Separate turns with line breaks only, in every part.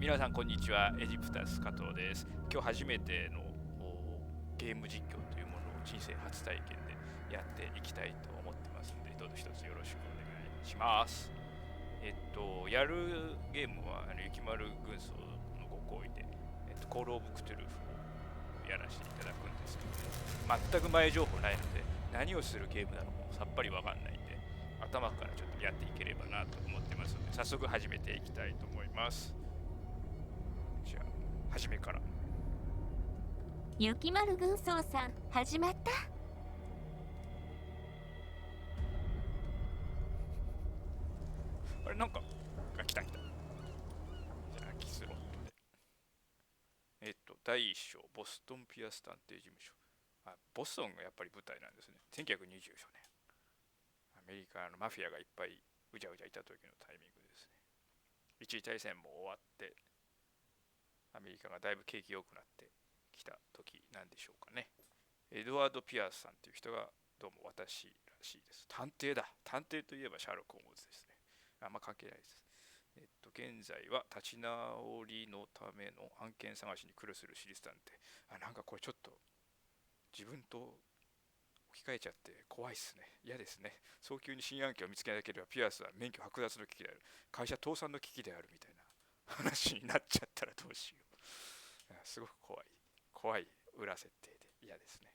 皆さんこんにちは、エジプタス加藤です。今日初めてのゲーム実況というものを人生初体験でやっていきたいと思ってますので、どうぞ一つよろしくお願いします。やるゲームは雪丸軍曹のご好意で、コールオブクトゥルフをやらせていただくんですけど、全く前情報ないので何をするゲームなのかさっぱりわかんないんで、頭からちょっとやっていければなと思ってますので、早速始めていきたいと思います。じゃあ初めから。
雪丸軍曹さん、始まった。
あれなんか来た。じゃあキスロットで。第1章ボストンピアス探偵事務所。ボストンがやっぱり舞台なんですね。1924年アメリカのマフィアがいっぱいうじゃうじゃいた時のタイミングですね。一次大戦も終わってアメリカがだいぶ景気良くなってきた時なんでしょうかね。エドワード・ピアースさんという人がどうも私らしいです。探偵だ。探偵といえばシャーロック・ホームズですね。あんま関係ないです。現在は立ち直りのための案件探しに苦慮する私立探偵。なんかこれちょっと自分と置き換えちゃって怖いっすね。嫌ですね。早急に新案件を見つけなければピアースは免許剥奪の危機である。会社倒産の危機であるみたいな話になっちゃったらどうしよう。すごく怖い裏設定で嫌ですね。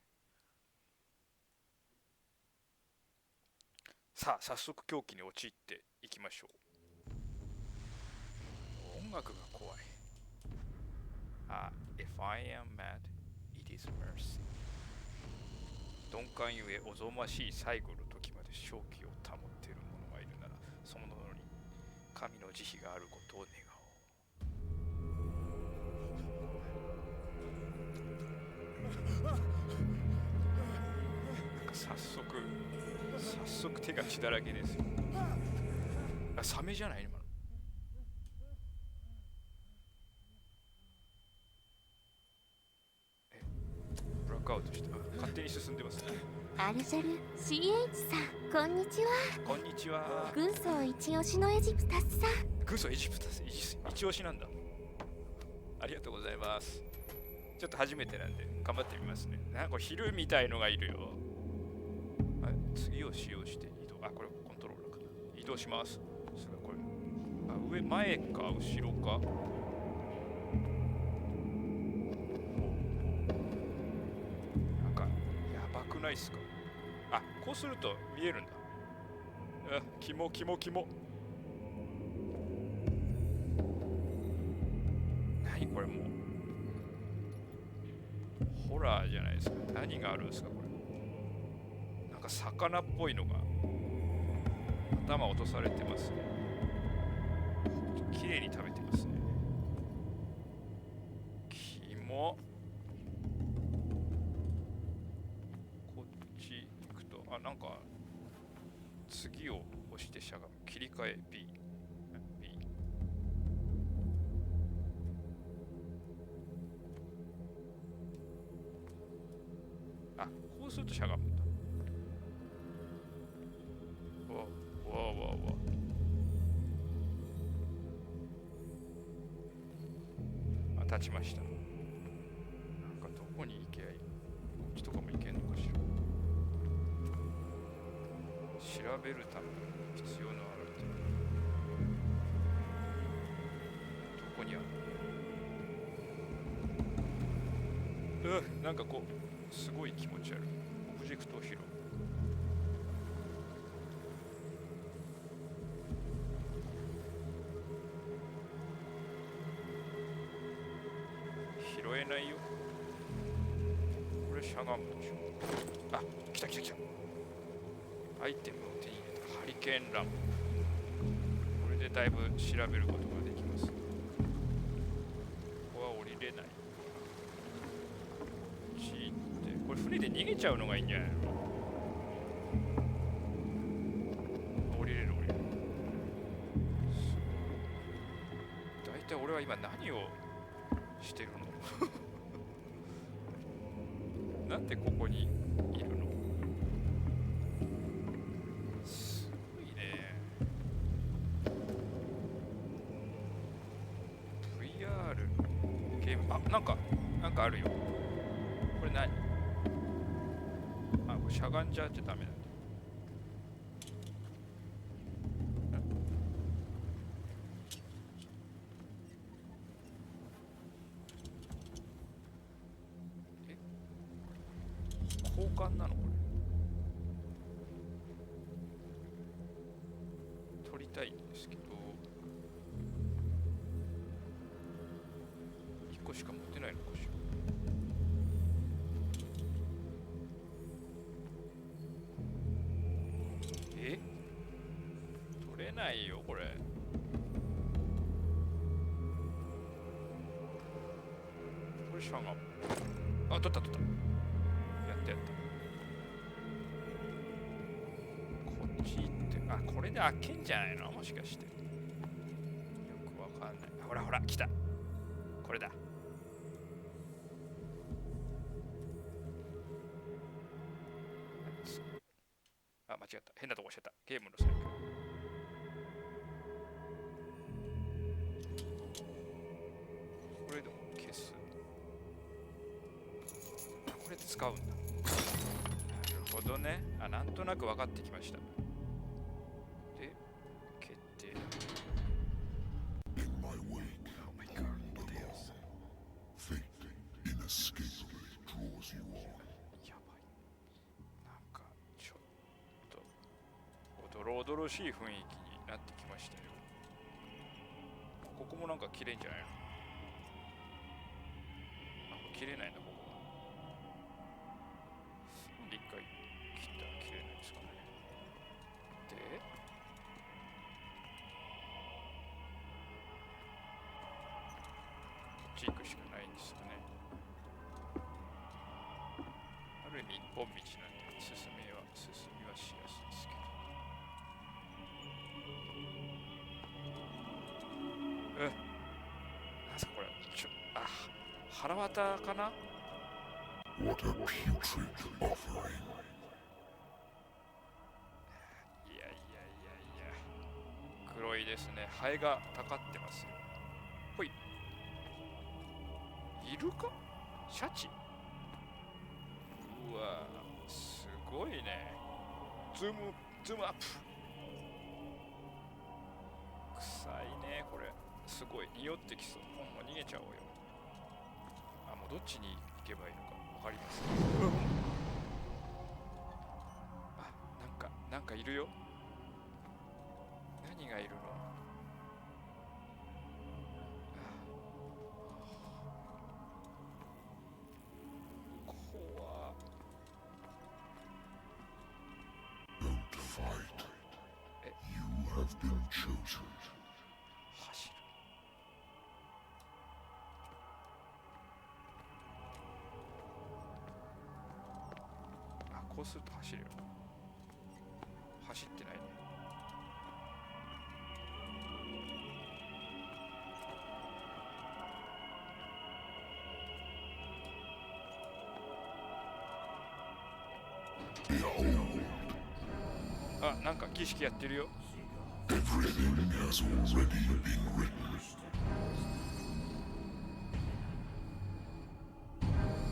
さあ早速狂気に陥っていきましょう。音楽が怖い。If I am mad, it is mercy。 鈍感ゆえおぞましい最後の時まで正気を保っている者がいるなら、その者に神の慈悲があることを願おう。なんか早速手が血だらけですよ。サメじゃないの？ブラックアウトして勝手に進んでますね。
アルジャル CH さん、こんにちは。
こんにちは。
軍曹一押しのエジプタスさん。
軍曹エジプタス一押しなんだ。ありがとうございます。ちょっと初めてなんで頑張ってみますね。なんか昼みたいのがいるよ。次を使用して移動。これコントローラーか。移動します。これ前か後ろか。なんかやばくないっすか。こうすると見えるんだ。キモ。何これ、もうホラーじゃないですか。何があるんですかこれ。なんか魚っぽいのが頭落とされてますね。綺麗に食べてますね。キモ。こっち行くとなんか次を押してしゃがむ。切り替え B。こうするとしゃがむんだ。立ちました。なんかどこに行けばいい？こっちとかも行けんのかしら。調べるために必要なアイテム。どこにある？なんかこうすごい気持ち悪い。オブジェクトを拾う。拾えないよ。これしゃがむでしょ。来た。アイテムを手に入れた。ハリケーンランプ。これでだいぶ調べることができます。ここは降りれない。これ船で逃げちゃうのがいいんじゃないの？降りれる。だいたい俺は今何をしてるの？なんでここにいるの？すごいね。VR あ、なんかあるよ。これ何？あ、これしゃがんじゃダメなんだ。え？交換なのこれ？取りたいんですけど、1個しか持ってないのかしら。取れないよこれ。これしゃがむ。あ、取った。やった。こっち行って、あ、これで開けんじゃないのもしかして。よくわかんない。ほらほら来た。これだ。あ、間違った。変なとこしちゃった。ゲームの最後。これでも消す。あ、これ使うんだ。なるほどね。あ、なんとなく分かってきました。で、決定。Oh my god, what the hell? やばい。なんか、ちょっと、おどろおどろしい雰囲気になってきましたよ。ここもなんか綺麗んじゃないの？切れないな、ここは。一回切ったら切れないですかね。で、こっち行くしかないんですよね。ある意味一本道なんで進みはしやすいですけど。なんすかこれ。腹渡かな。
What a putrid offering.
いや、黒いですね。ハエがたかってますよ。ほい。イルカ？シャチ？うわ、すごいね。ズームアップ。臭いねこれ。すごい匂ってきそう。もう逃げちゃおうよ。あ、もうどっちに行けばいいのか分かります。あ、なんかいるよ。何がいるの？怖。
Don't fight. You have been chosen.
走る。あ、こうすると走るよ。走ってないね。あ、なんか儀式やってるよ。
Everything has already been written.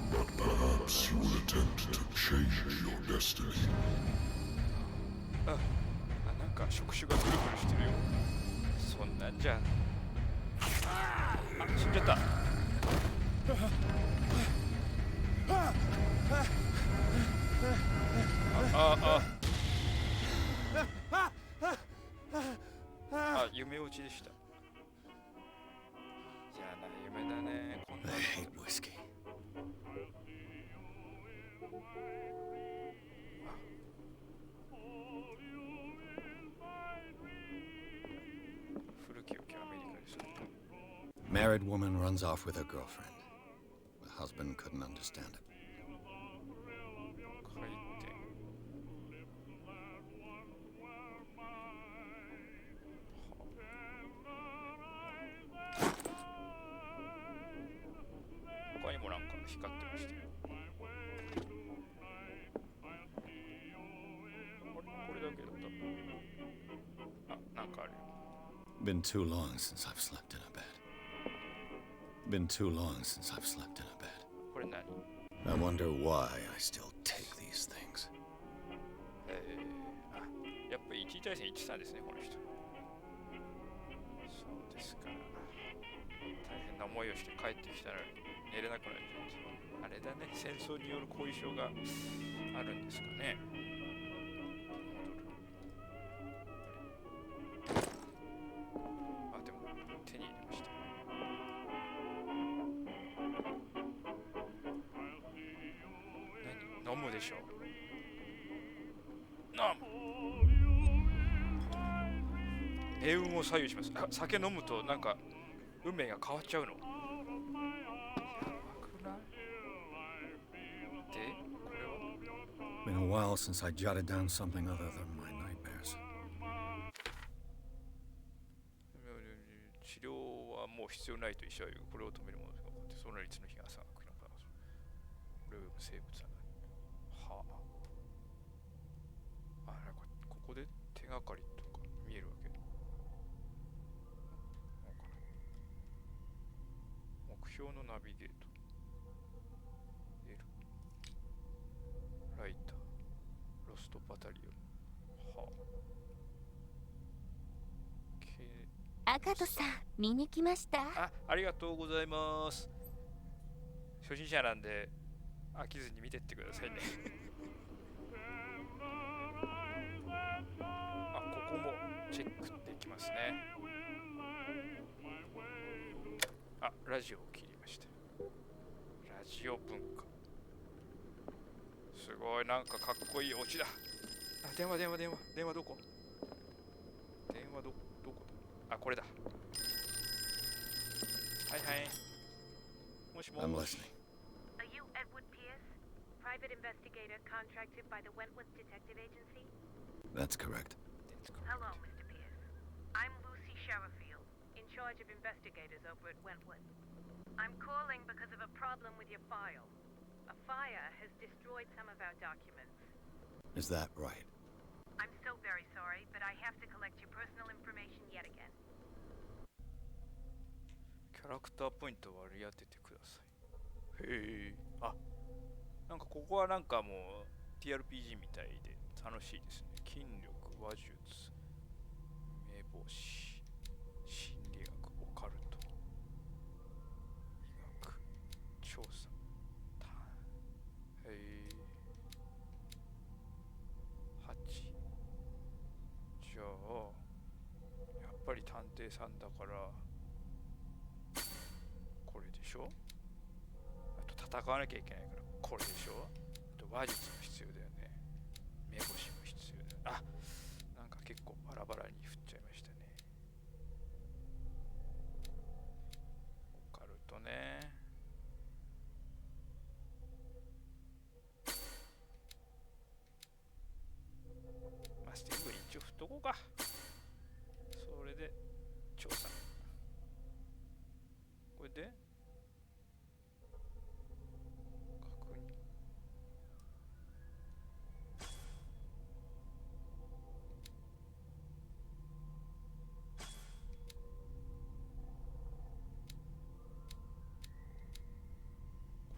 But perhaps you will attempt to change your destiny.
あ、なんか触手がぐるぐるしてるよ。そんなんじゃ。あ、死んじゃった。あ、夢落ちでした。嫌な夢だね。こんな
I hate whiskey. Married woman runs off with her girlfriend. The husband couldn't understand it.
回転。他にもなんか光ってましたよ。これだけだった。あ、なんかあるよ。
Been too long since I've slept in a bed. Been too long since I've slept in a bed.
これ何？
I wonder why I still take these things.
やっぱ1位対戦1-3ですね、この人。そうですか。大変な思いをして帰ってきたら寝れなくなっちゃう。あれだね、戦争による後遺症があるんですかね。あ、でも手に入れました。何？飲むでしょう。飲む。命運を左右します。あ、酒飲むとなんか運命が変わっちゃうの。やばくない？で、これは
Been a while since I jotted down something other than my nightmares.
治療はもう必要ないと医者は言う。これを止めるものですが、その率の日が朝が来るのだ。これを生物は何？はあ。あ、なんかここで手がかりとか見えるわけ。目標のナビゲート。L。ライター。ロストバタリオン。はあ。
赤戸さん、見に来ました。
ありがとうございます。初心者なんで飽きずに見てってくださいね。あ、ここもチェックできますね。あ、ラジオを切りました。ラジオ文化。すごい、なんかかっこいいオチだ。あ、電話どこ？電話どこだ？あ、これだ。はいはい。もしも
I'm
し。
listening.
Are you Edward Pierce, private investigator contracted by the Wentworth Detective Agency?
That's correct.
Hello, Mr. Pierce. I'm Lucy Sherifield, in charge of investigators over at Wentworth. I'm calling because of a problem with your file. A fire has destroyed some of our documents.
Is that right?
I'm so very sorry, but I have to collect your personal information yet again.
キャラクターポイントを割り当ててください。へえ。あ、なんかここはなんかもう TRPG みたいで楽しいですね。筋力、話術、名簿士、心理学、オカルト、医学、調査。へえ。8。じゃあ、やっぱり探偵さんだから、これでしょ。あと戦わなきゃいけないからこれでしょ。あと話術も必要だよね。目星も必要だよ。あ、なんか結構バラバラに振っちゃいましたね。オカルトね。まあスティングに一応振っとこうか。それで調査。これで確認。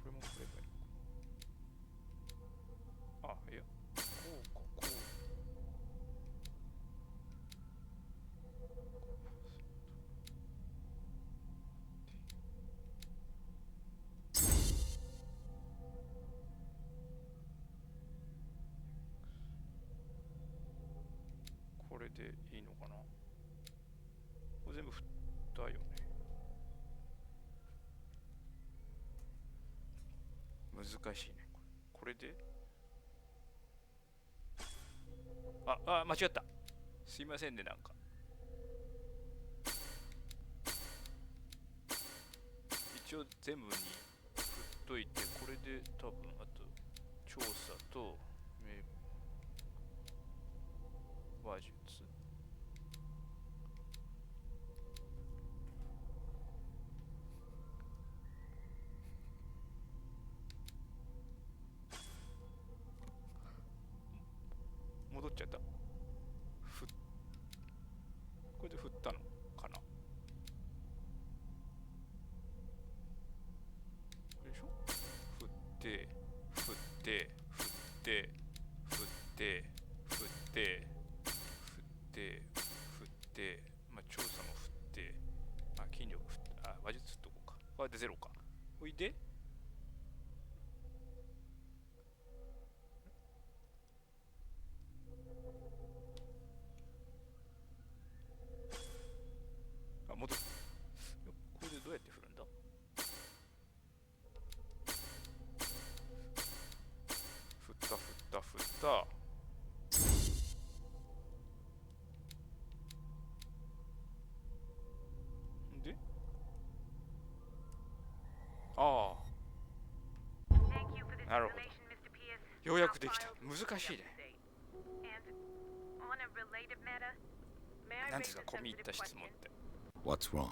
これも振ればいいのか。あ、いや、こうか、こう。これでいいのかな。これ全部振ったよね。難しいね。これで間違った。すいませんね、なんか。一応全部に振っといて、これで多分あと調査と話術。戻っちゃった。これで振ったのかな。でゼロか。おいで。あ、戻る。これでどうやって振るんだ？振った振った振った。で、ああ、なるほど。ようやくできた。難しいね。なんですか、込み入った質問って。
What's wrong?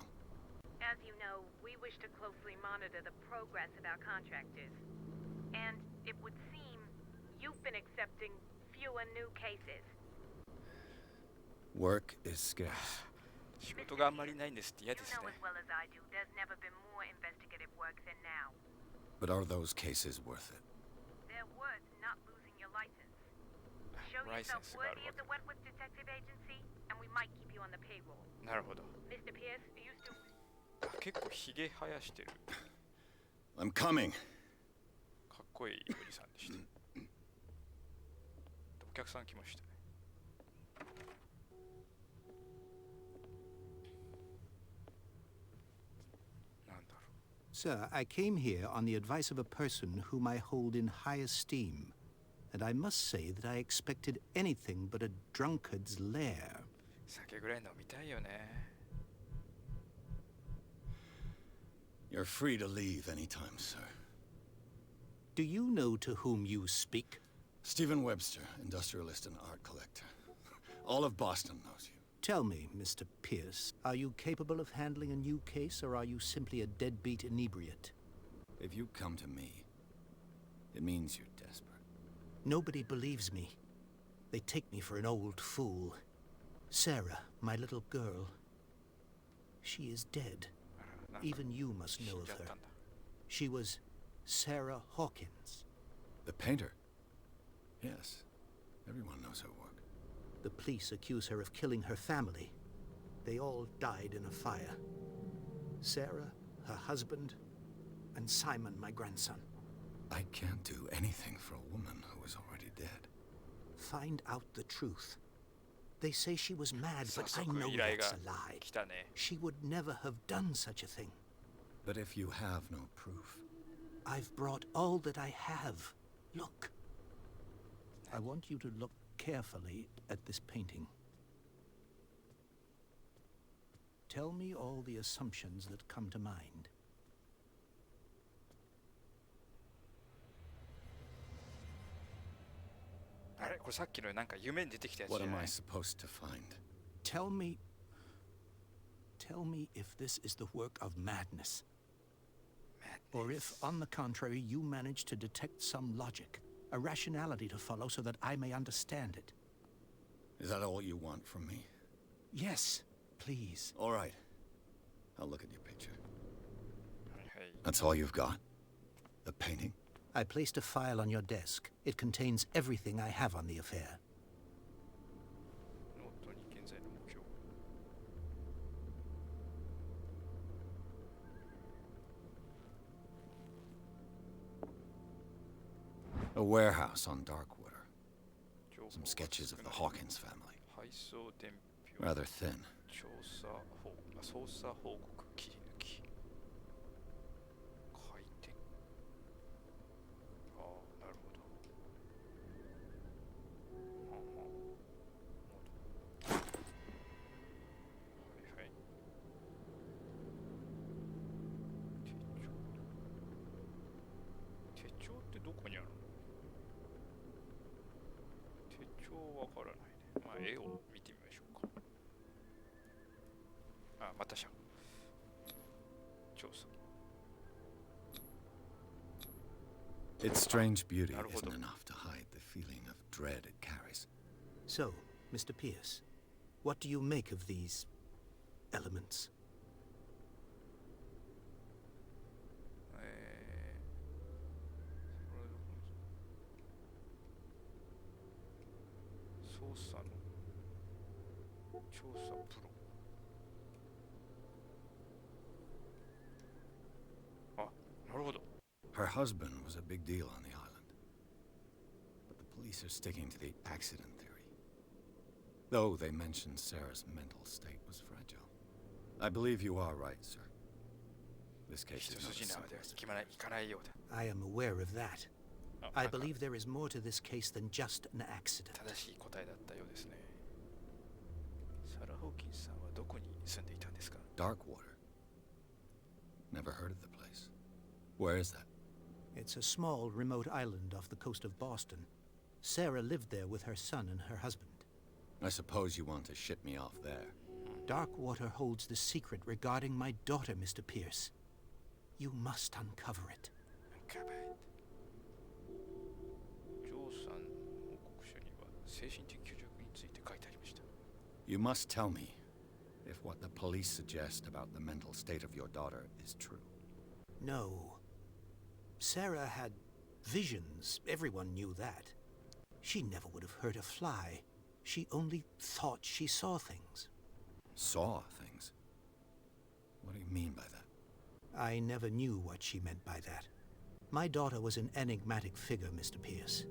As you know, we wish to closely monitor the progress of our contractors. And it would seem you've been accepting fewer new cases.
Work is scarce.
仕事があんまりないんですって嫌
You
です
know
ね。
as well as I do, there's never been more investigative work than now.
But are those cases worth it?
They're worth not losing your license. Show yourself
ライセンスがある
worthy
わ
of
け
the Wentworth Detective Agency, and we might keep you on the payroll.
なるほど。
Mr. Pierce, are you still...
結構ひげ生やしてる。
I'm coming.
かっこいいおじさんでした。お客さん来ましたね。なんだろう。
Sir, I came here on the advice of a person whom I hold in high esteem, and I must say that I expected anything but a drunkard's lair.
酒ぐらい飲みたいよね。
You're free to leave anytime, sir.
Do you know to whom you speak?
Stephen Webster, industrialist and art collector. All of Boston knows you.
Tell me, Mr. Pierce, are you capable of handling a new case, or are you simply a deadbeat inebriate?
If you come to me, it means you're desperate.
Nobody believes me. They take me for an old fool. Sarah, my little girl, she is dead. Even you must know of her. She was Sarah Hawkins.
The painter? Yes. Everyone knows her work.
The police accuse her of killing her family. They all died in a fire. Sarah, her husband, and Simon, my grandson.
I can't do anything for a woman who is already dead.
Find out the truth. They say she was mad,
早
but I
速
know
依頼
that's
が
a lie.
来たね。
She would never have done such a thing.
But if you have no proof,
I've brought all that I have. Look. I want you to look carefully at this painting. Tell me all the assumptions that come to mind.
あれこれさっきのなんか夢に出てきたやつ
what
じゃ
am
な
I
い？
supposed to find?
Tell me if this is the work of madness. Or if, on the contrary, you manage to detect some logic, a rationality to follow so that I may understand it.
Is that all you want from me?
Yes, please.
All right. I'll look at your picture.
はいはい。
That's all you've got? The painting?
I placed a file on your desk. It contains everything I have on the affair.
ノートに現在の目標。
A warehouse on Darkwater.
情報
Some
が
sketches
少
of
な
the
い
Hawkins family.
配送伝票。
Rather thin.
捜査報告切り抜き。回転。ああ、なるほど。はんはん。はいはい。手帳ってどこにあるの？手帳わからないね。まあ絵を見てみましょうか。あ、またしゃ。調査。
Its strange beauty
나루호도.
isn't enough to hide the feeling of dread it carries.
So, Mr. Pierce, what do you make of these elements?
捜査の調査プロ。
husband was a big deal on the island. But the police are sticking to the accident theory. Though they mentioned Sarah's mental state was fragile. I believe you are right, sir. This case
一
is not
筋
as
縄で
simple
は
as
いかないいかないようだ
I am aware of that.
あ
I
なんか
believe there is more to this case than just an accident.
正しい答えだったようですねサラ・ホーキンスさんはどこに住んでいたんですか
Darkwater. Never heard of the place. Where is that?
It's a small, remote island off the coast of Boston. Sarah lived there with her son and her husband.
I suppose you want to ship me off there.
Darkwater holds the secret regarding my daughter, Mr. Pierce. You must uncover it.
ジョーさんの報告書には精神的虚弱について書いてありました
You must tell me if what the police suggest about the mental state of your daughter is true.
No. Sarah had visions. Everyone knew that. She never would have hurt a fly. She only thought she saw things.
Saw things? What do you mean by that?
I never knew what she meant by that. My daughter was an enigmatic figure, Mr. Pierce.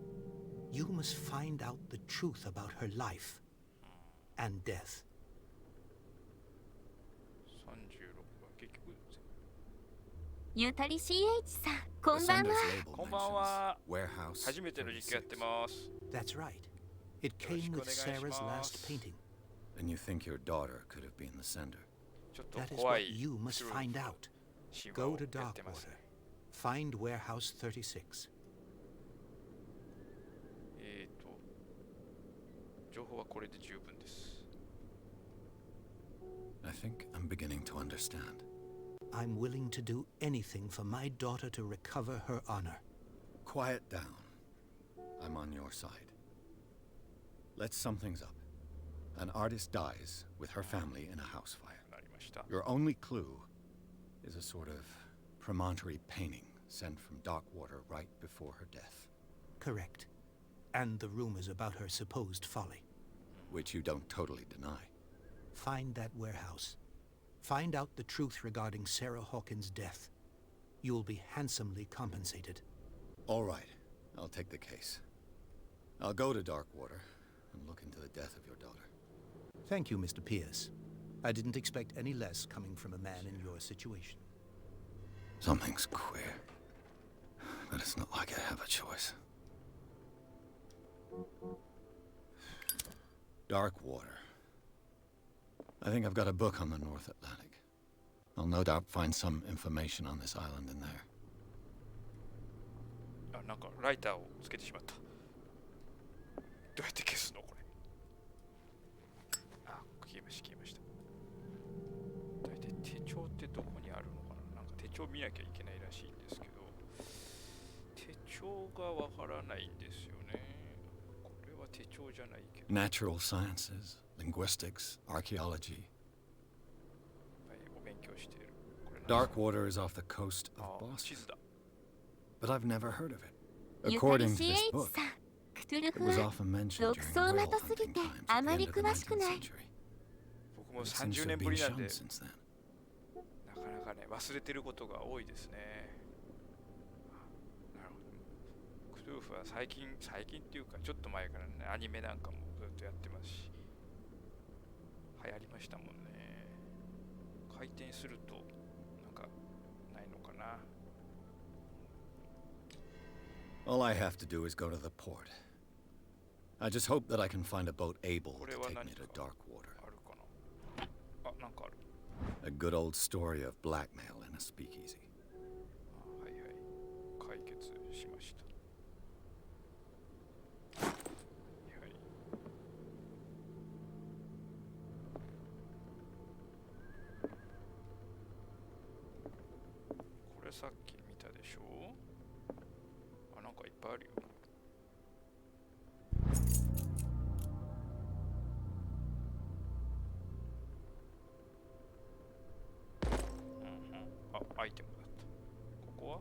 You must find out the truth about her life and death.
36は結局
ゆたり CH さん、こ
The
んばん
sender's
は。
label
こんばんは。
mentions warehouse
初めての実況やってます
That's right. It came with Sarah's last painting.
And you think your daughter could have been the sender?
ちょっと
That is
怖
what
い
you must
クトゥル
find
フ
out.
神話
Go
を
to
やってますね
Darkwater. Find Warehouse 36.
情報はこれで十分です
I think I'm beginning to understand.
I'm willing to do anything for my daughter to recover her honor.
Quiet down. I'm on your side. Let's sum things up. An artist dies with her family in a house fire.
なりました
Your only clue is a sort of promontory painting sent from Darkwater right before her death,
Correct. And the rumors about her supposed folly.
which you don't totally deny.
Find that warehouse. Find out the truth regarding Sarah Hawkins' death. You'll be handsomely compensated.
All right, I'll take the case. I'll go to Darkwater and look into the death of your daughter.
Thank you, Mr. Pierce. I didn't expect any less coming from a man in your situation.
Something's queer, but it's not like I have a choice. Darkwater. I think I've got a book on the North Atlantic. I'll no doubt find some information on this island in there.
あなんかライターをつけてしまったどうやって消すのこれあ消えました大体手帳ってどこにあるのかななんか手帳見なきゃいけないらしいんですけど手帳がわからないんですよねこれは手帳じゃないけど
Natural sciences, linguistics, archaeology.
はいお勉強しているこれ何
Darkwater is off the coast
あ
of
地
Boston,
図だ
but I've never heard of it.
ゆたり
According to this
CH
book,
さん、クトゥル
it
フ
was
は
often mentioned
独
during
走
whale
的すぎ
hunting
て
times
あ
at
ま
the
り
end of the
詳しく
19th
ない。
century.
僕も
But it seems to
30 年
have
ぶ
been
りなん
shown
で
since then.
なかなかね忘れてることが多いですねなるほどクトゥルフは最近っていうかちょっと前からねアニメなんかもずっとやってますし流行りましたもんね回転するとなんかないのかな
All I have to do is go to the port. I just hope that I can find a boat able to
これは
take
何
me
か
to Darkwater.
あるかなあなんかある
A good old story of blackmail in a speakeasy.
あはいはい解決しましたはいこれさっき見たでしょあなんかいっぱいあるよあアイテムだったここは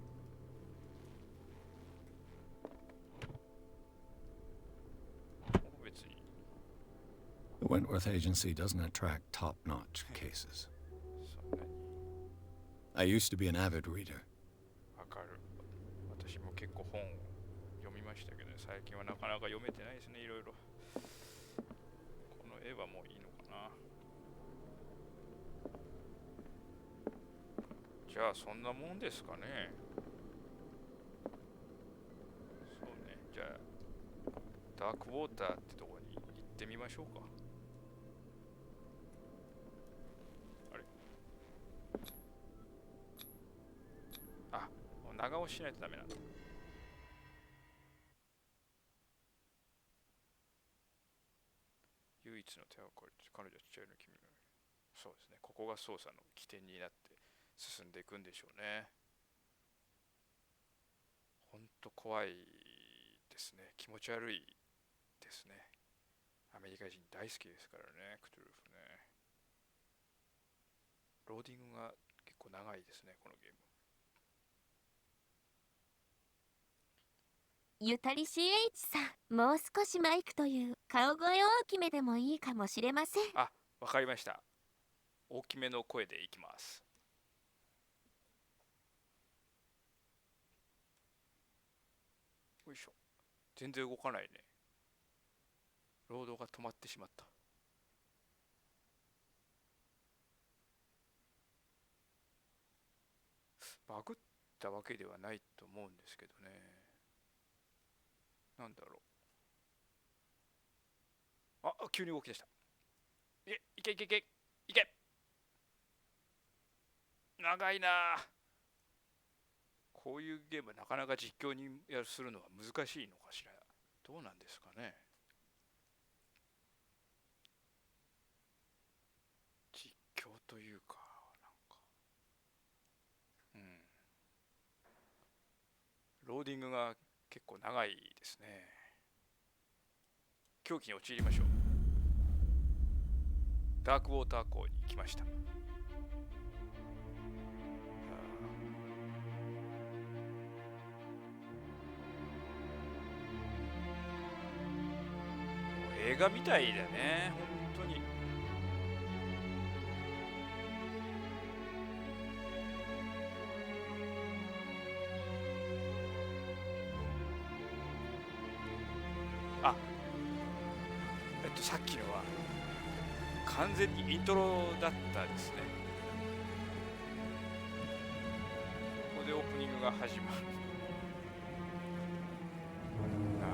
ここ別に
The Wentworth Agency doesn't attract top-notch cases.
そんなに
I used to be an avid reader.
わかる本を読みましたけど、ね、最近はなかなか読めてないですね、いろいろ。この絵はもういいのかな。じゃあそんなもんですかね。そうね、じゃあダークウォーターってとこに行ってみましょうか。あれ、あ、長押ししないとダメなんだ。唯一の手がかり、彼女は父親の君の。そうですね、ここが捜査の起点になって進んでいくんでしょうね。ほんと怖いですね。気持ち悪いですね。アメリカ人大好きですからね、クトゥルフね。ローディングが結構長いですね、このゲーム。
ゆたり CH さん、もう少しマイクという顔声大きめでもいいかもしれません。
あ、わかりました。大きめの声でいきます。よいしょ。全然動かないね。ロードが止まってしまった。バグったわけではないと思うんですけどね。なんだろう。あ、急に動き出した。いけいけいけいけ。長いな。こういうゲームなかなか実況にするのは難しいのかしら。どうなんですかね。実況というか、なんか、ローディングが結構長いですね。狂気に陥りましょう。ダークウォーター港に来ました。映画みたいだね、本当に。あ、さっきのは完全にイントロだったですね。ここでオープニングが始まる。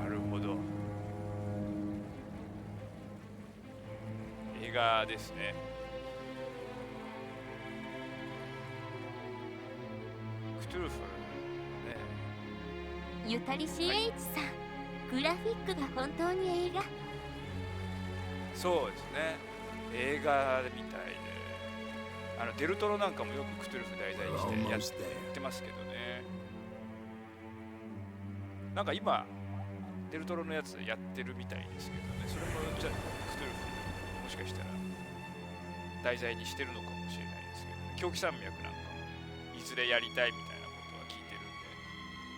なるほど。映画ですね。クトゥルフね。
ゆたり CH さん、グラフィックが本当に映画。
そうですね。映画みたいで、デルトロなんかもよくクトゥルフ題材にしてやってますけどね。なんか今デルトロのやつやってるみたいですけどね。それもじゃあクトゥルフもしかしたら題材にしてるのかもしれないですけど、ね、狂気山脈なんかもいずれやりたいみたいなことは聞いてるん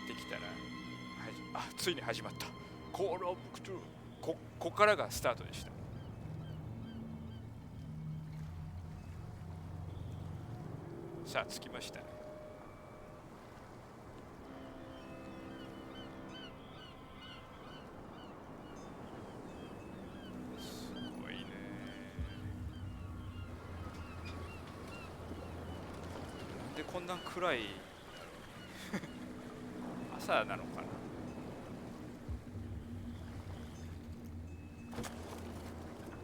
で、できたらついに始まった。コールオブクトゥルフ。ここからがスタートでした。さあ着きましたね。すごいね。なんでこんな暗い朝なのかな。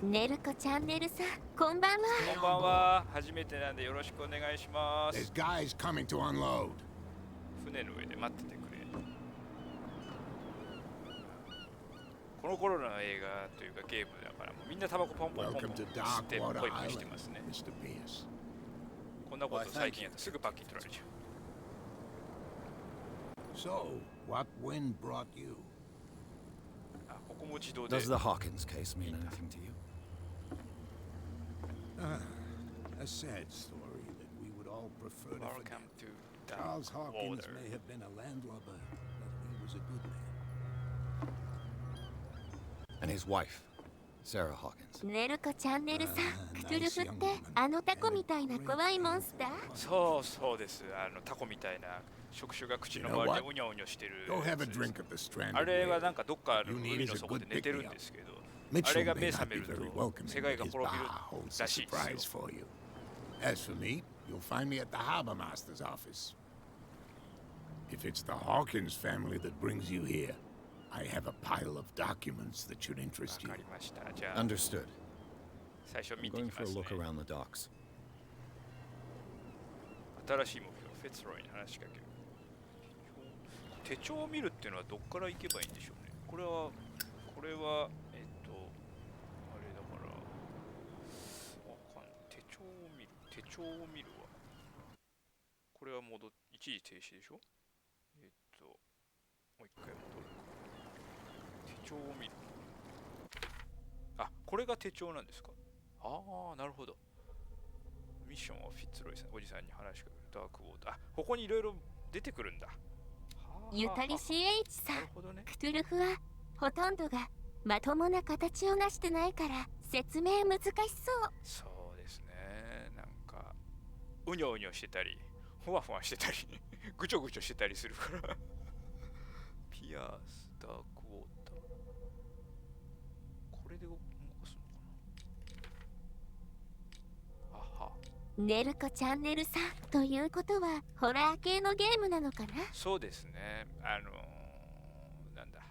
ねるこチャンネルさん、こんばんは。
こんばんは。初めてなんでよろしくお願いします。
There's guys coming to unload.
船の上で待っててくれ。この頃の映画というかゲームだから、もうみんなタバコポンポンポンポン
Welcome to
吸ってポイ
Darkwater
ポイして
Island,
ますね。
Mr. Pierce.
こんなこと最近やったらすぐパッキン取られちゃう。
So, what wind brought you?
あ、ここも自動で。
Does the Hawkins case mean anything to you?
A sad story that we would all prefer to forget.
Welcome to
Charles Hawkins
Darkwater.
may have been a landlubber, but he was a good man.
And his wife, Sarah Hawkins.
ネルコチャンネルさん、クトゥルフってあのタコみたいな怖いモンスター？
そうそうです。タコみたいな触手が口の周りでうにょうにょしてる
Go
や
have a
つです。
drink of the stranded
あれは
whale.
なんかどっかの
You need
海
is
の
a
底で
good
寝てる
pick-me-up.
んですけど、あ
Mitchell
れが
may
目覚
not
め
be
る
very
と
welcoming,
世界
but
が
his
滅
bar
びる
holds
ら
a
しいです
surprise
よ。
for you. As for me, you'll find me at the harbor master's office. If it's the Hawkins family that brings you here, I have a pile of documents that should
わ
interest you.
かりました。じゃあ
Understood.
最初
I'm
見てい
going
き
for
ま
a
すね。
look around the docks.
新しい目標、フェツロイに話しかける。手帳を見るっていうのはどっから行けばいいんでしょうね。これは、あれだから、わかんない。手帳を見る。手帳を見るわ。これは一時停止でしょ。もう一回戻るか。手帳を見る。あ、これが手帳なんですか。ああ、なるほど。ミッションをフィッツロイさん、おじさんに話しかける。ダークウォーター。あ、ここにいろいろ出てくるんだ。
ゆたり CH さん、
なるほどね。
クトゥルフはほとんどがまともな形をなしてないから説明難しそう。
そうですね。なんかうにょうにょしてたりふわふわしてたりぐちょぐちょしてたりするからピアースダークウォーター、これで動かすのかな。あは、
ネルコチャンネルさんということはホラー系のゲームなのかな。
そうですね。なんだ、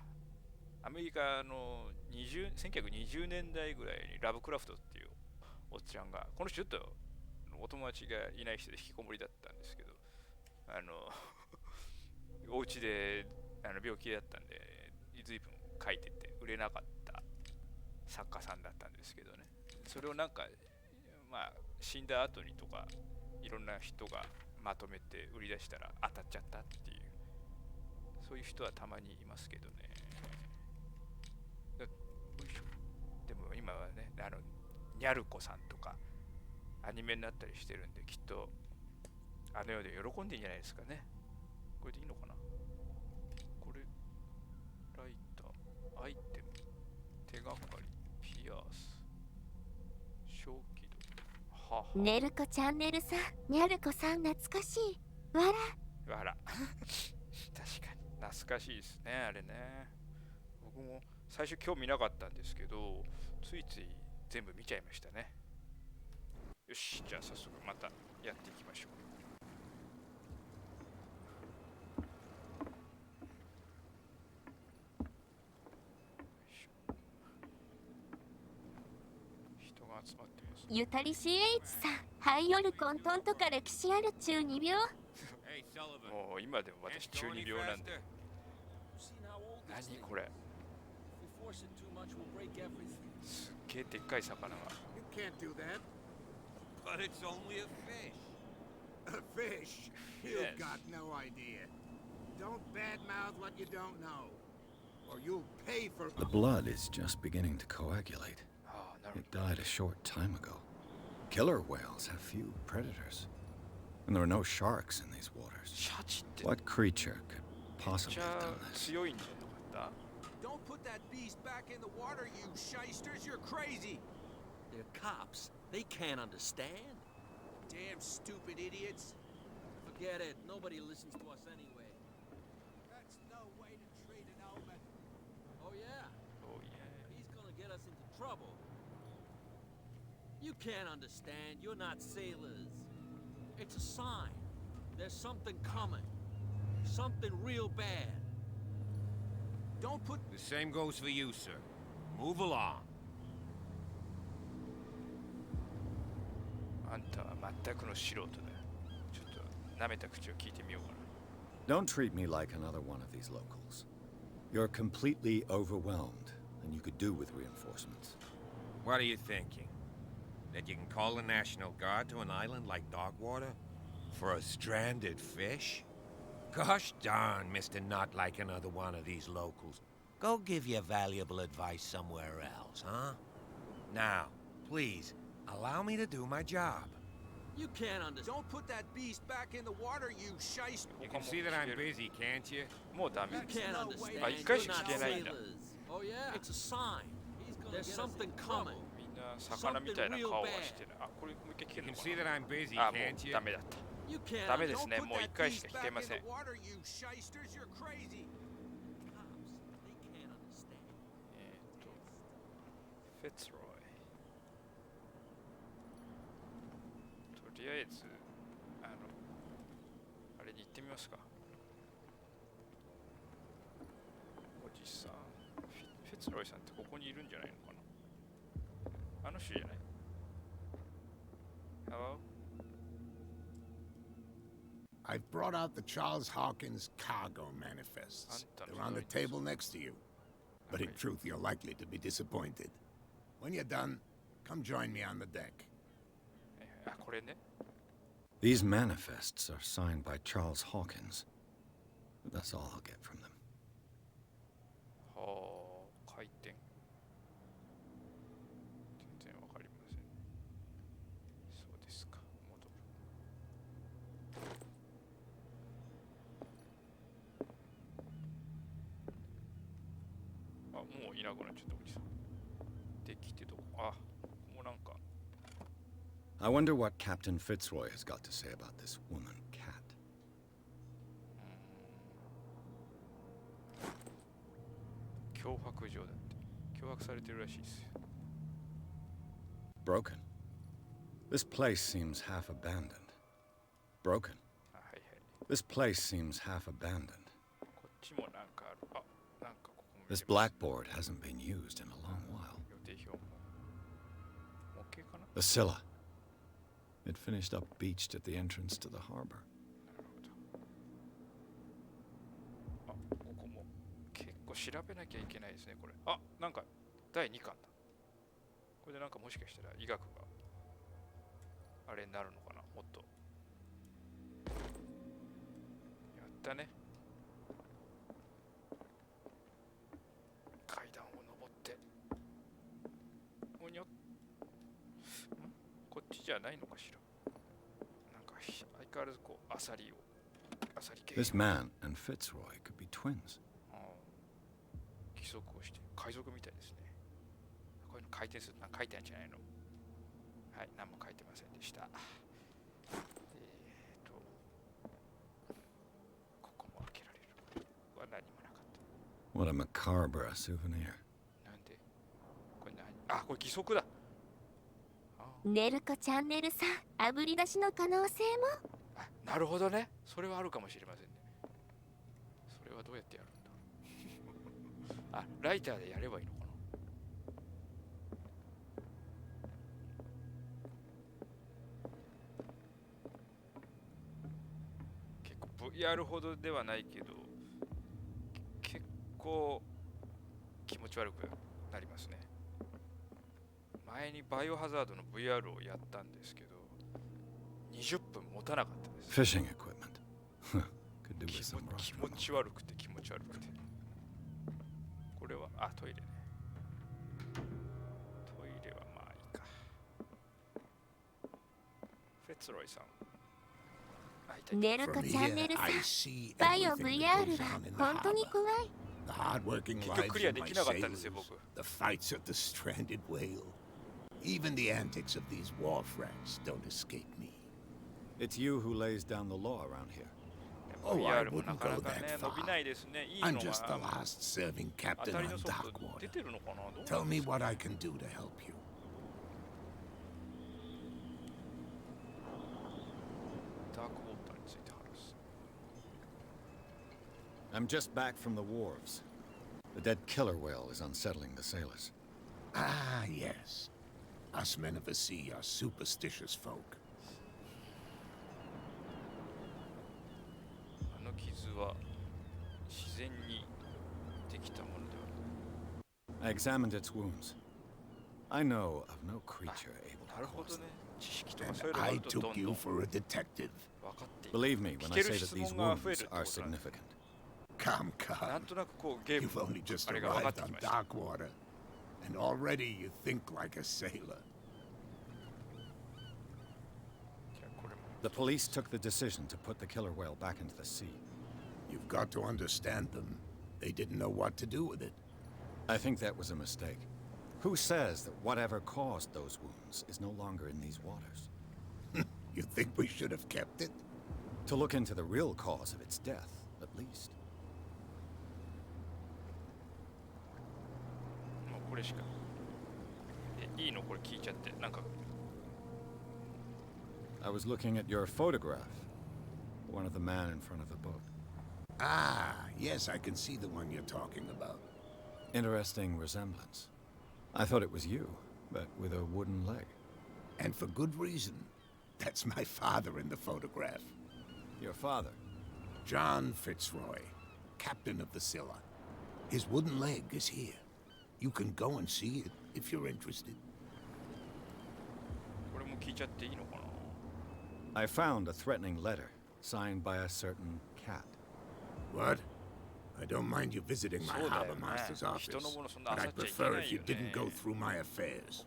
アメリカの1920年代ぐらいにラブクラフトっていうおっちゃんが、この人ちょっとお友達がいない人で引きこもりだったんですけど、お家で病気だったんで随分書いてて売れなかった作家さんだったんですけどね、それをなんかまあ死んだ後にとかいろんな人がまとめて売り出したら当たっちゃったっていう、そういう人はたまにいますけどね。でも今はね、ニャルコさんとかアニメになったりしてるんで、きっとあの世で喜んでんじゃないですかね。これでいいのかな。これライター、アイテム、手がかり、ピアース、小気度、はは。
ネルコチャンネルさん、ニャルコさん懐かしい。わら。
わら確かに懐かしいですね、あれね。僕も最初興味なかったんですけど、ついつい全部見ちゃいましたね。よし、じゃあ早速またやっていきましょう。人が集まってます。
ゆたり CH さん、ハイオル混沌とか歴史ある中二病。
もう今でも私中二病なんで。何これ、すっげえでっかい魚が。
You can't do that.
But it's only a fish.
A fish?
Yes.
You've got no idea. Don't badmouth what you don't know, or you'll pay for.
The blood is just beginning to coagulate.
ああ、なる
It
ほど。
died a short time ago. Killer whales have few predators. And there are no sharks in these waters.
シャチって
What creature could
めっ
possibly
ち
have
ゃ
done this?
強いんじゃなかっ
Don't put that beast back in the water, you shysters. You're crazy.
They're cops. They can't understand.
Damn stupid idiots.
Forget it. Nobody listens to us anyway.
That's no way to treat an omen.
Oh, yeah?
た。おいえ。
He's gonna get us into trouble. You can't understand. You're not sailors. It's a sign. There's something coming. Something real bad.
Don't put.
The same goes for you, sir. Move along.
あんたは全くの素人だよ。ちょっと舐めた口を聞いてみようかな。
Don't treat me like another one of these locals. You're completely overwhelmed, and you could do with reinforcements.
What are you thinking? That you can call the National Guard to an island like Dogwater? For a stranded fish? Gosh darn, Mr. Not like another one of these locals. Go give your valuable advice somewhere else, huh? Now, please, allow me to do my job.
You can't understand.
Don't put that beast back in the water, you shyster.
You can see that I'm busy, can't you?
もうダメ。
You can't understand.
Ah, 一回し
You're
か
not
聞けないんだ。
sailors. Oh, yeah? It's a sign. He's There's something coming.
みんな魚みたいな顔をしてる。あ、これもう一回聞け
You
る
can
の
see
か
that I'm busy,
な。あ、も
can't
う
you?
ダメだった。
You can't.
ダメです
Don't
ね。
put
もう一
that
回し
beast
か聞け
Back
ま
in
せ
the
ん。
water, you shysters. You're crazy.
Cops, they can't understand.
フェツロイ。とりあえず、あれに行ってみますか。おじさん。フェツロイさんってここにいるんじゃないのかな。あの人じゃない？ Hello?
I've brought out the Charles Hawkins cargo manifests. They're on the table next to you. But in truth, you're likely to be disappointed. When you're done, come join me on the deck.
あ、これね。
These manifests are signed by Charles Hawkins. That's all I'll get from them.
はあ、回転。全然わかりません。そうですか。戻る。あ、もういなくなっちゃったおじさん。できてどこ？あ、もうなんか。
I wonder what Captain Fitzroy has got to say about this woman cat.
脅迫状だって。脅迫されてるらしいですよ。
Broken. This place seems half abandoned. Broken.
あ、はいはい。
This place seems half abandoned.
こっちもなんかある。あ、なんかここも見れます
This blackboard hasn't been used in a long while.
予定表も。模型かな？
The Scylla. It finished up beached at the entrance to the harbor.
なるほど。あ、ここも結構調べなきゃいけないですね、これ。あ、なんか第2巻だ。これでなんかもしかしたら医学があれになるのかな、もっと。やったね。階段を登って。おにょっ。こっちじゃないのかしら。なんか相変わらずこう、アサリ系。
This man and Fitzroy could be twins.
規則をして海賊みたいですね。こういうの回転するなんか書いてあるんじゃないの？はい、何も書いてませんでした。ここも開けられる。は何もなかっ
What a macabre souvenir.
た。なんで？これ何？あ、これ義足だ。
ネルコチャンネルさん、あぶり出しの可能性も。
あ、なるほどね。それはあるかもしれませんね。それはどうやってやるんだろう。あ、ライターでやればいいのかな。結構 VR ほどではないけど、結構気持ち悪くなりますね。前にバイオハザードの VR をやったんですけど、20分持たなかったです。
Fishing equipment. Could do with some
気
rust
持
removal.
ち悪くて気持ち悪くて。これは、あ、トイレね。トイレはまあいいか。フェツロイさん。あ、いたいた。
ネルコ
From
チャンネ
here,
ルさ
I
ん、
see
バイオ
everything that
VR
goes
は
on in the
本当に
harbor.
怖い。
The hard-working
結局
lives
クリア
of
で
my
きなかったんですよ、
sailors,
僕。
the fights of the stranded whale, even the antics of these wharf rats don't escape me.
It's you who lays down the law around here.
Oh, I
VR もな
wouldn't
かな
go
かね
that、
伸び
far.
ないですね。いいの
I'm just the
は
last serving
当
captain
たり
on
のソフト
Darkwater.
出てるのかな。どうなん
Tell
で
me
すか？
what I can do to help you.
ダークウォーターについて話す。
I'm just back from the wharves. The dead killer whale is unsettling the sailors.
Ah, yes. Us men of the sea are superstitious folk.
あの傷は自然にできたものではない。
I examined its wounds. I know of no creature able
なる
to
ほ
cause
どね
them.。
知識とか
And
そういうのがあ
I
るとど
took
ん
you
どん
for a detective.
分かっていく。
Believe me when I say that these
聞ける質問が増える
wounds
ってこと
are
なんです
significant.
Come,
なん
come.
となくこうゲーム
You've only just
あれが分かっ
arrived
てき
on
ました。
Darkwater, and already you think like a sailor.
じゃあこれも
The police took the decision to put the killer whale back into the sea.
You've got to understand them. They didn't know what to do with it.
I think that was a mistake. Who says that whatever caused those wounds is no longer in these waters?
You think we should have kept it?
To look into the real cause of its death, at least.
もうこれしか。いいのこれ聞いちゃって。なんか。
I was looking at your photograph. One of the man in front of the boat.
Ah, yes, I can see the one you're talking about.
Interesting resemblance. I thought it was you, but with a wooden leg.
And for good reason. That's my father in the photograph.
Your father?
John Fitzroy, captain of the Scylla. His wooden leg is here. You can go and see it if you're interested.
これも聞いちゃっていいのかな?
I found a threatening letter signed by a certain cat.
What? I don't mind you visiting my harbor master's office, but I'd prefer if you didn't go through my affairs.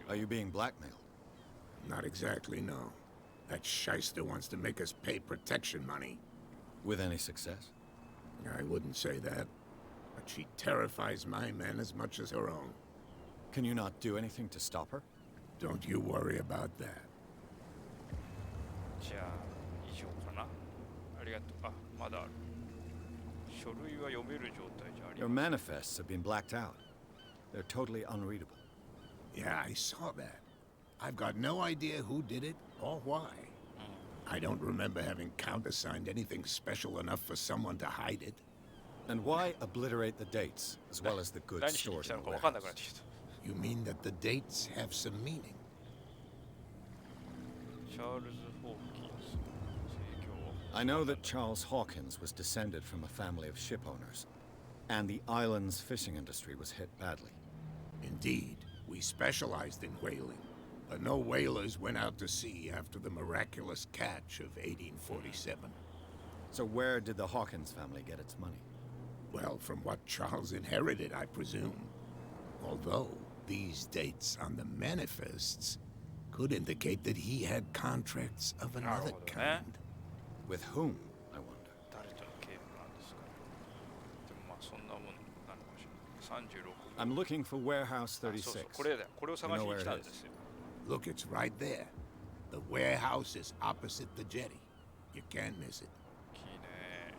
Are you being blackmailed?
Not exactly, no. That shyster wants to make us pay protection money.
With any success?
I wouldn't say that, but she terrifies my men as much as her own.
Can you not do anything to stop her?
Don't you worry about that.
じゃあ以上かな。ありがとう。あ、まだある。書類は読める状態じゃあり
Your
ません。
manifests have been blacked out. They're totally unreadable.
Yeah, I saw that. I've got no idea who did it or why. I don't remember having countersigned anything special enough for someone to hide it.
And why obliterate the dates as well as the goods
何しに
stored
来た
in
の
the
か分かんなくなっ
warehouse?
てきた。
You mean that the dates have some meaning?
チャールズ・ホーキンス、正教。
I know that Charles Hawkins was descended from a family of ship owners, and the island's fishing industry was hit badly.
Indeed, we specialized in whaling, but no whalers went out to sea after the miraculous catch of 1847.
So where did the Hawkins family get its money?
Well, from what Charles inherited, I presume. Although these dates on the manifests could indicate that he had contracts of another kind.
With whom, I wonder?
誰との契約なんですかね。でもまあそんなもんなのかしら。36。
I'm looking for warehouse
そうそう、
36.
これだよ。これを探しに来たんですよ。
Look, it's right there. The warehouse is opposite the jetty. You can't miss it.
いいね。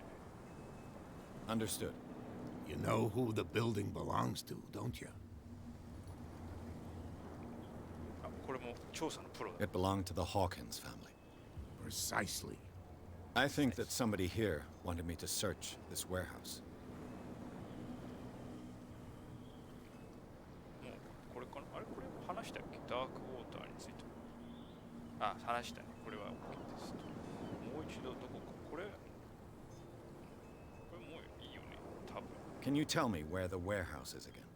Understood.
You know who the building belongs to, don't you?
あ、これも調査のプロだ。
It belonged to the Hawkins family.
Precisely.
I think that somebody here wanted me to search this warehouse.
もうこれかな。あれこれ話したっけ？ダークウォーターについて。あ、話したね。これは OK ですと。もう一度どこか。これもういいよね。多分。
Can you tell me where the warehouse is again?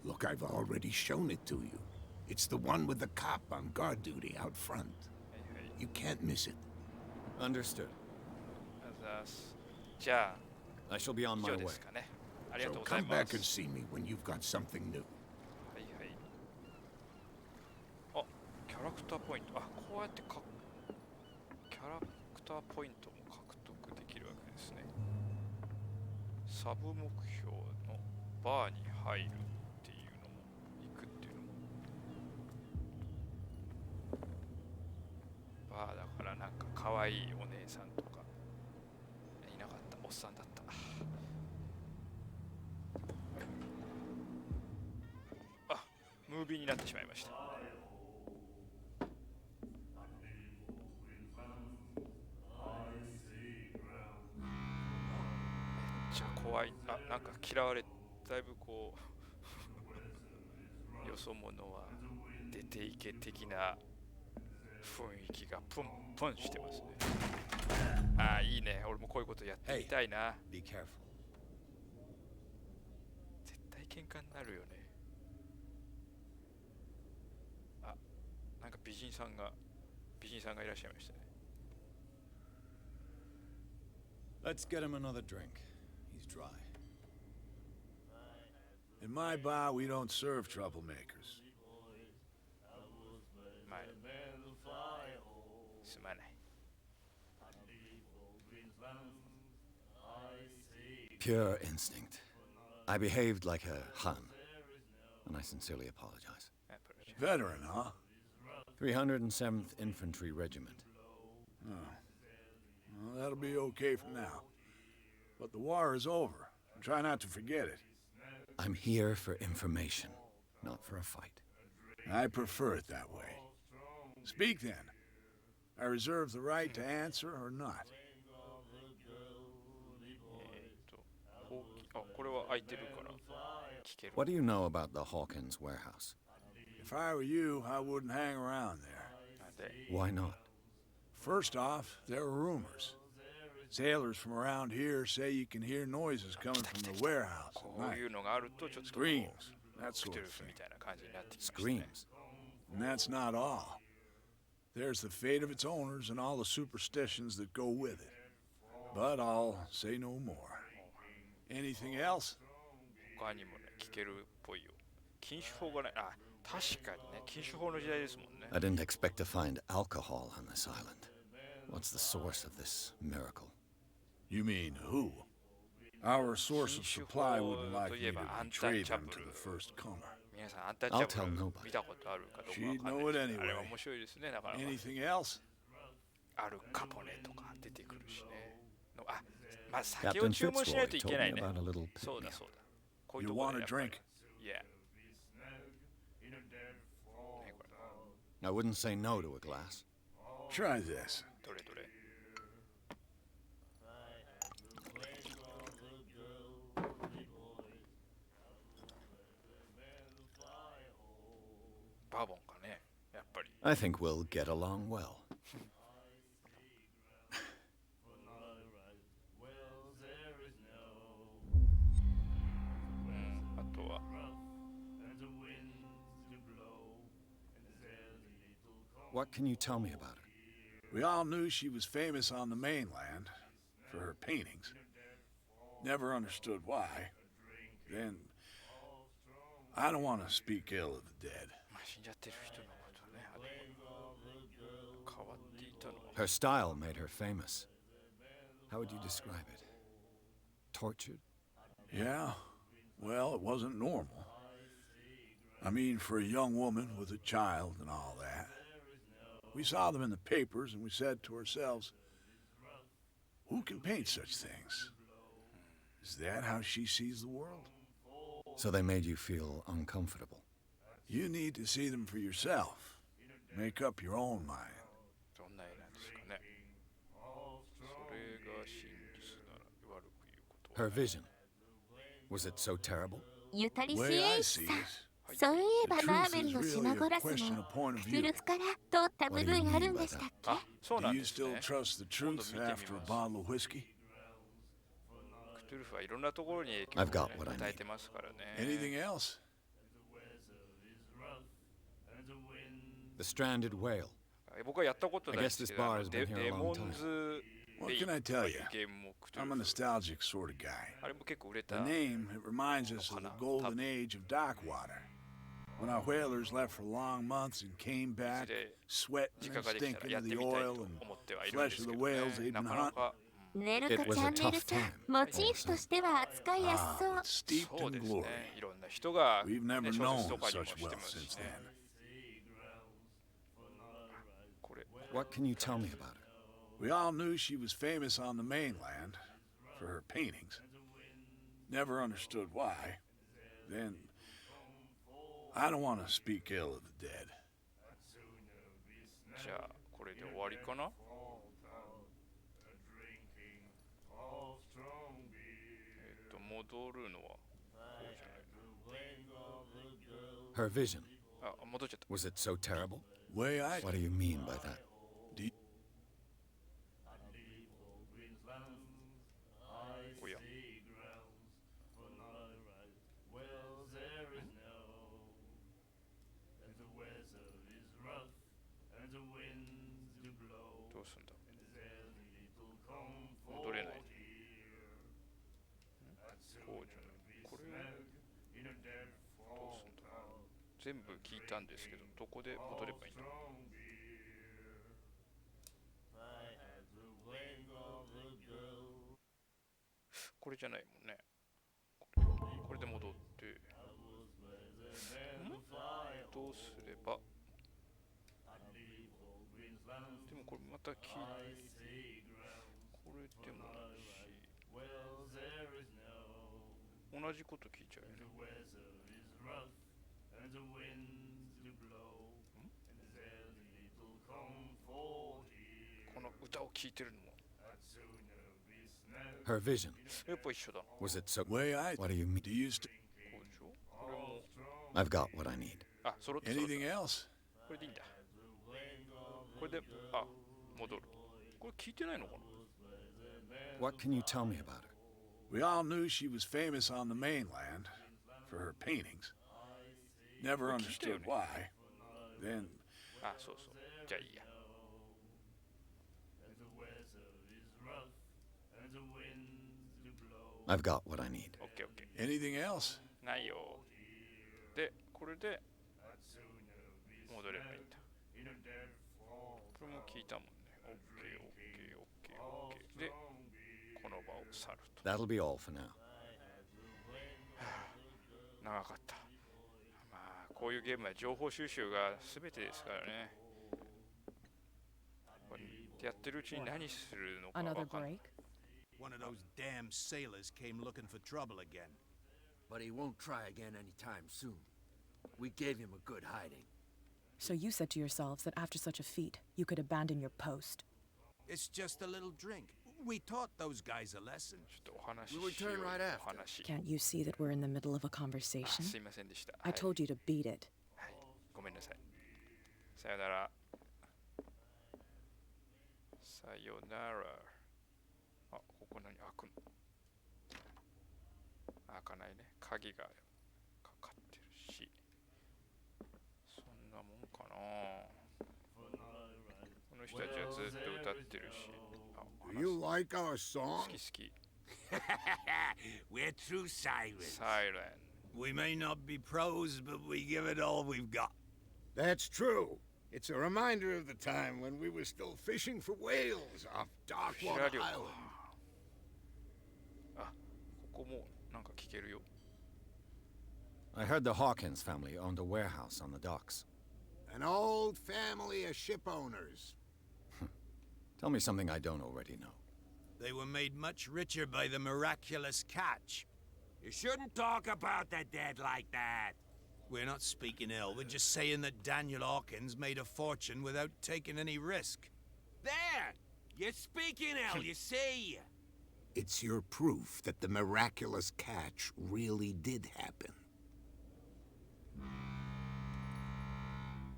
Look, I've already shown it to you. It's the one with the cop on guard duty out front.
はいはい。
You can't miss it.
Understood.
じゃあ
I shall be on
以
my
上で
way.
すかね。ありがと
So
うござい
come
ま
back
す。
and see me when you've got something new.
はいはい。あ、キャラクターポイント。あ、こうやってキャラクターポイントも獲得できるわけですね。サブ目標のバーに入るっていうのも行くっていうのも。バーだからなんか可愛いお姉さんとかいなかった。おっさんだった。あ、ムービーになってしまいました。めっちゃ怖い。あ、なんか嫌われ、だいぶこうよそ者は出ていけ的な雰囲気がプンプンしてますね。ああ、いいね。俺もこういうことやってみたいな。
Be careful.
絶対喧嘩になるよね。あ、なんか美人さんがいらっしゃいましたね。
Let's get him another drink. He's dry.
In my bar, we don't serve troublemakers.
まあ、すまない。
Pure instinct. I behaved like a Han. and I sincerely apologize.
Veteran, huh?
307th Infantry Regiment.
Oh. Well, that'll be okay for now. But the war is over. Try not to forget it.
I'm here for information, not for a fight.
I prefer it that way. Speak then. I reserve the right to answer or not.
What do you know about the Hawkins warehouse?
If I were you, I wouldn't hang around there.
Why not?
First off, there are rumors. Sailors from around here say you can hear noises coming from the warehouse at night. Screams, that sort of thing.
Screams?
And that's not all. There's the fate of its owners and all the superstitions that go with it. But I'll say no more. Anything else?
I didn't expect to find alcohol on this island. What's the source of this miracle?
You mean who? Our source of supply wouldn't like me to betray them to the first comer.
I'll tell nobody.
She'd know it anyway. Anything else?
Captain Fitzroy told me about a little picnic.
You want a drink?
I wouldn't say no to a glass.
Try this.
I think we'll get along well. What can you tell me about her?
We all knew she was famous on the mainland for her paintings. Never understood why. Then, I don't want to speak ill of the dead.
Her style made her famous. How would you describe it? Tortured?
Yeah, well, it wasn't normal. I mean, for a young woman with a child and all that. We saw them in the papers and we said to ourselves, who can paint such things? Is that how she sees the world?
So they made you feel uncomfortable?
You need to see them for yourself. Make up your own mind.
Her vision. Was it so terrible?
ゆたりしエイスさん。そういえばマーベルの島ゴラスもクトゥルフから通った部分あるんでしたっけ？
Do you still trust the truth after a bottle of whiskey?
I've got what I need.
Anything else?
The stranded whale. I guess this bar has been here a long time.
What can I tell you? I'm a nostalgic sort of guy. The name, it reminds us of the golden age of dockwater. When our whalers left for long months and came back, sweating and stinking of the oil and flesh of the whales they'd been hunting.
ネルカチャンネルさん、モチーフとしては扱いやすそう。
Steeped in glory. We've never known such wealth since then.
What can you tell me about her?
We all knew she was famous on the mainland for her paintings. Never understood why. Then, I don't want to speak ill of the dead.
じゃあこれで終わりかな？戻るのはこうじゃない。
Her vision.
あ、戻っちゃった。
Was it so terrible?
Way
What do you mean by that?
Oh yeah. What 全部聞いたんですけど、どこで戻ればいいんだろう。これじゃないもんね。これで戻って。どうすれば。でもこれまた聞いて、これでもいいし、同じこと聞いちゃうよね。この歌を聞いてるのも
Her vision.
やっぱ一緒だな。
Was it so?
Way I
What do you mean?
do you st
こうでしょ。これも
I've got what I need.
あ、揃ってそうだ。
anything else?
これでいいんだ。これで、あ、戻る。これ聞いてないのかな。
What can you tell me about her?
We all knew she was famous on the mainland for her paintings. Never understood why. Then
あ、そうそう。じゃあいいや。
I've got what I need.
オッケーオッケ
anything else?
ー。ないよ。で、これで戻ればいいんだ。これも聞いたもんね。オッケーオッケーオッケーオッケー。で、この場を去ると。
That'll be all for now.
長かった。まあ、こういうゲームは情報収集が全てですからね。これやってるうちに何するのかわ
Another
かんない。
break?
One of those damn sailors came looking for trouble again.
But he won't try again anytime soon. We gave him a good hiding.
So you said to yourselves that after such a feat, you could abandon your post.
It's just a little drink. We taught those guys a lesson.
ちょっとお話し
We
しよ
return
うよ。
right after.
お話。
Can't you see that we're in the middle of a
あ、
conversation?
すいませんでした。
I told you to beat it.
はい、ごめんなさい。さよなら。さよなら。あ、ここ何開くの？開かないね。鍵がかかってるし。そんなもんかな。この人たちはずっと歌ってるし。あ、
Do you like our
好
song?
き好き。
We're true sirens.
サイレン。
We may not be pros, but we give it all we've got.
That's true. It's a reminder of the time when we were still fishing for whales off
ク
Darkwater
ジラ漁か。
Island.
あ、ここもなんか聞けるよ。
I heard the Hawkins family owned a warehouse on the docks.
An old family of ship owners.
Tell me something I don't already know.
They were made much richer by the miraculous catch.
You shouldn't talk about the dead like that.
We're not speaking ill, we're just saying that Daniel Hawkins made a fortune without taking any risk.
There! You're speaking ill, you see.
It's your proof that the miraculous catch really did happen.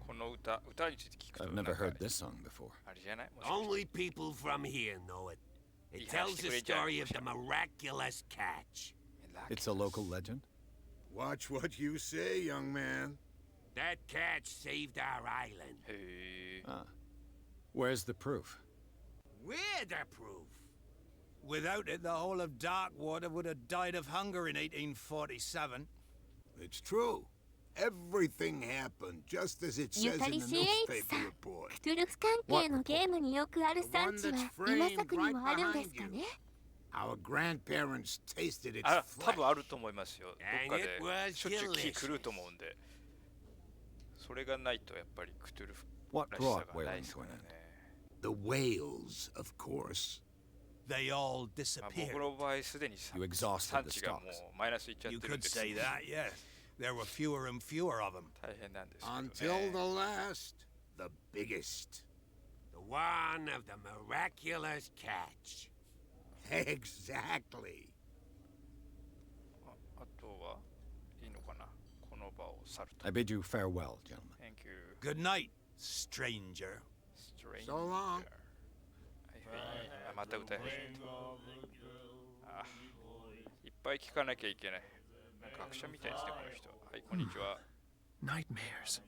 この歌について聞くと
I've
なんか
never heard this song before.
あれじゃない？もしかして
Only people from here know it. It
Yeah,
tells the
great
story
job.
of the miraculous catch.
It's a local legend?
Watch what you say, young man.
That catch saved our island.
へー
Ah. Where's the proof?
We're the proof.
Without it, the whole of Darkwater would have died of hunger in 1847.
It's true. Everything happened just as it
ゆ
says
か
in
り
the
しエイチ
newspaper
さん、
report.
クトゥルフ関係のゲームによくある産地は今作にもあるんですかね？
Our grandparents tasted its
あ、多
flesh.
分あると思いますよ。どっか
And
で
it was
しょっちゅう気
delicious.
狂うと思うんで。それがないとやっぱりクトゥルフ
What
らしさ
brought
がない
whaling
です
to
か
an
ら
end?
ね。
The whales, of course.
They all
まあ、僕
disappeared.
の場合すでに
You exhausted
産
the
地がも
stocks.
うマイナスいっちゃっ
You
てるん
could
です。
say that, yes. There were fewer and fewer of them.
大変なんですけど
Until
ね。
the last, the biggest.
The one of the miraculous catch.
Exactly.
あとはいいのかな、この場を去ると。
I bid you farewell, gentlemen.
Thank you,
Good night, stranger.
stranger.
So long.
はいはい。あ、また歌い始めた。あ、いっぱい聞かなきゃいけない。なんか学者みたいですね、この人。はい、こんにちは。
Nightmares.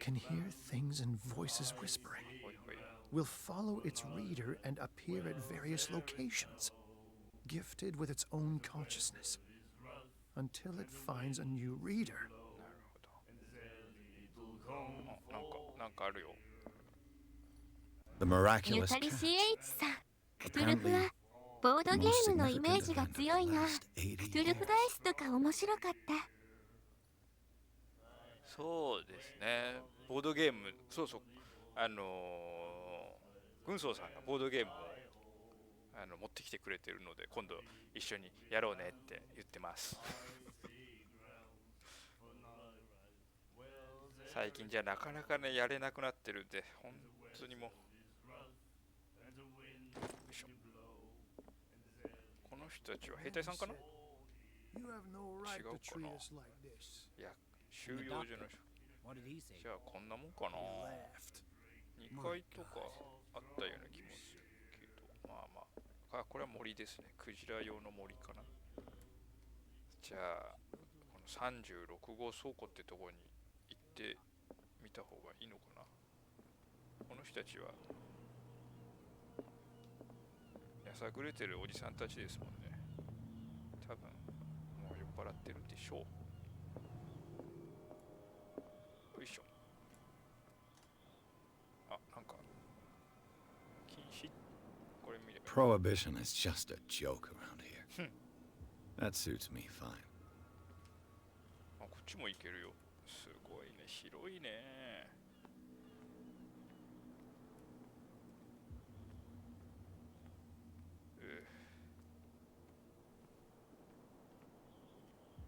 Can hear things and voices whispering.
ほいほい。
Will follow its reader and appear at various locations, gifted with its own consciousness, until it finds a new reader.
なるほど。あ、なんかあるよ。
The
ゆ
miraculous
かり
cat.
しエイチさん、クトゥルフはボードゲームのイメージが強いな。クトゥルフダイスとか面白かった。
そうですね。ボードゲーム、そうそう、軍曹さんがボードゲームを持ってきてくれてるので、今度一緒にやろうねって言ってます。最近じゃなかなかね、やれなくなってるんで、本当にもう。よいしょ。この人たちは兵隊さんかな？違うかな。いや、収容所の人。じゃあこんなもんかな。2階とかあったような気もするけど、まあまあ。これは森ですね。クジラ用の森かな。じゃあ、この36号倉庫ってところに行ってみた方がいいのかな。この人たちはやさぐれてるおじさんたちですもんね。多分もう酔っ払ってるでしょう。よいしょ。あ、なんか禁止。これ見れば。
Prohibition is just a joke around here. That suits me fine.
あ、こっちも行けるよ。すごいね、広いね。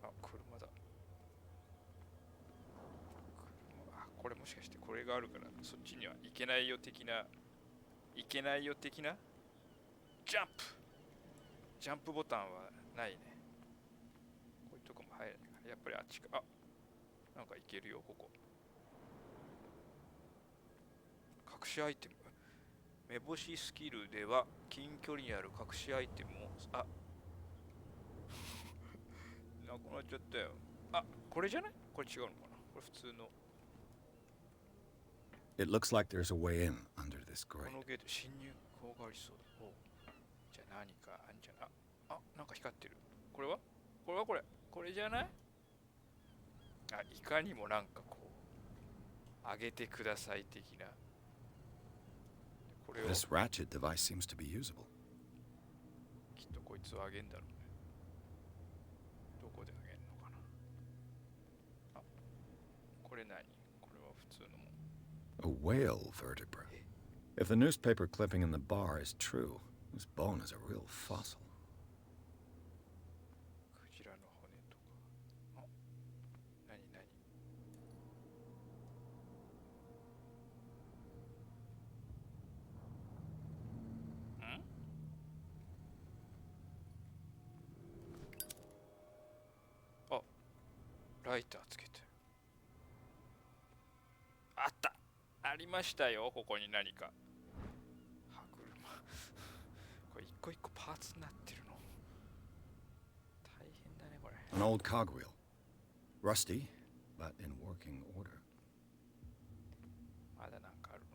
あ、車だ。あ、これもしかしてこれがあるからそっちには行けないよ的な、行けないよ的な。ジャンプ、ジャンプボタンはないね。こういうとこも入らないから、やっぱりあっちか。あ、なんかいけるよ、ここ。隠しアイテム。目星スキルでは近距離にある隠しアイテムを、あ、なくなっちゃったよ。あ、これじゃない？これ違うのかな？これ普通の。
It looks like there's a way in under this
こ
grate.
のゲート侵入口がありそうだ。おう、じゃあ何かあんじゃな。あ、なんか光ってる。これは？これはこれ。これじゃない？あ、いかにもなんかこう上げてください的な。これを
This ratchet device seems to be usable.
きっとこいつを上げんだろうね。どこで上げんのかな。あ、これ何？これは普通のもん。
A whale vertebra. If the newspaper clipping in the bar is true, this bone is a real fossil.
クジラの骨とか。あ、何？ん？あ、ライターつけてる。あった、ありましたよ、ここに何か。歯車。これ一個一個パーツになってるの。大変だね、これ。
An old cogwheel. Rusty, but in working order.
まだなんかあるの。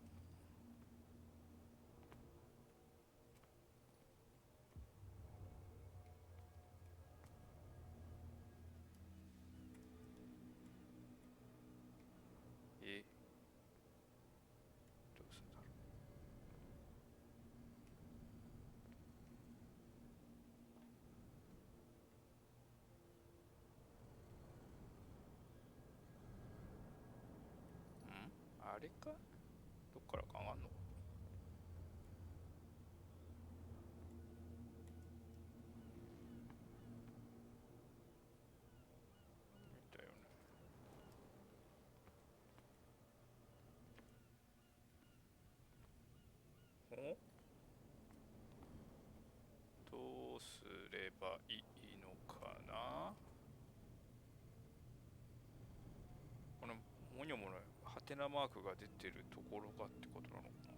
どうすんだろう。あれか？どっからか上がんの？だよね。お？どうすればいいのかな？このモニョモニョハテナマークが出てるところがってことなのかな。い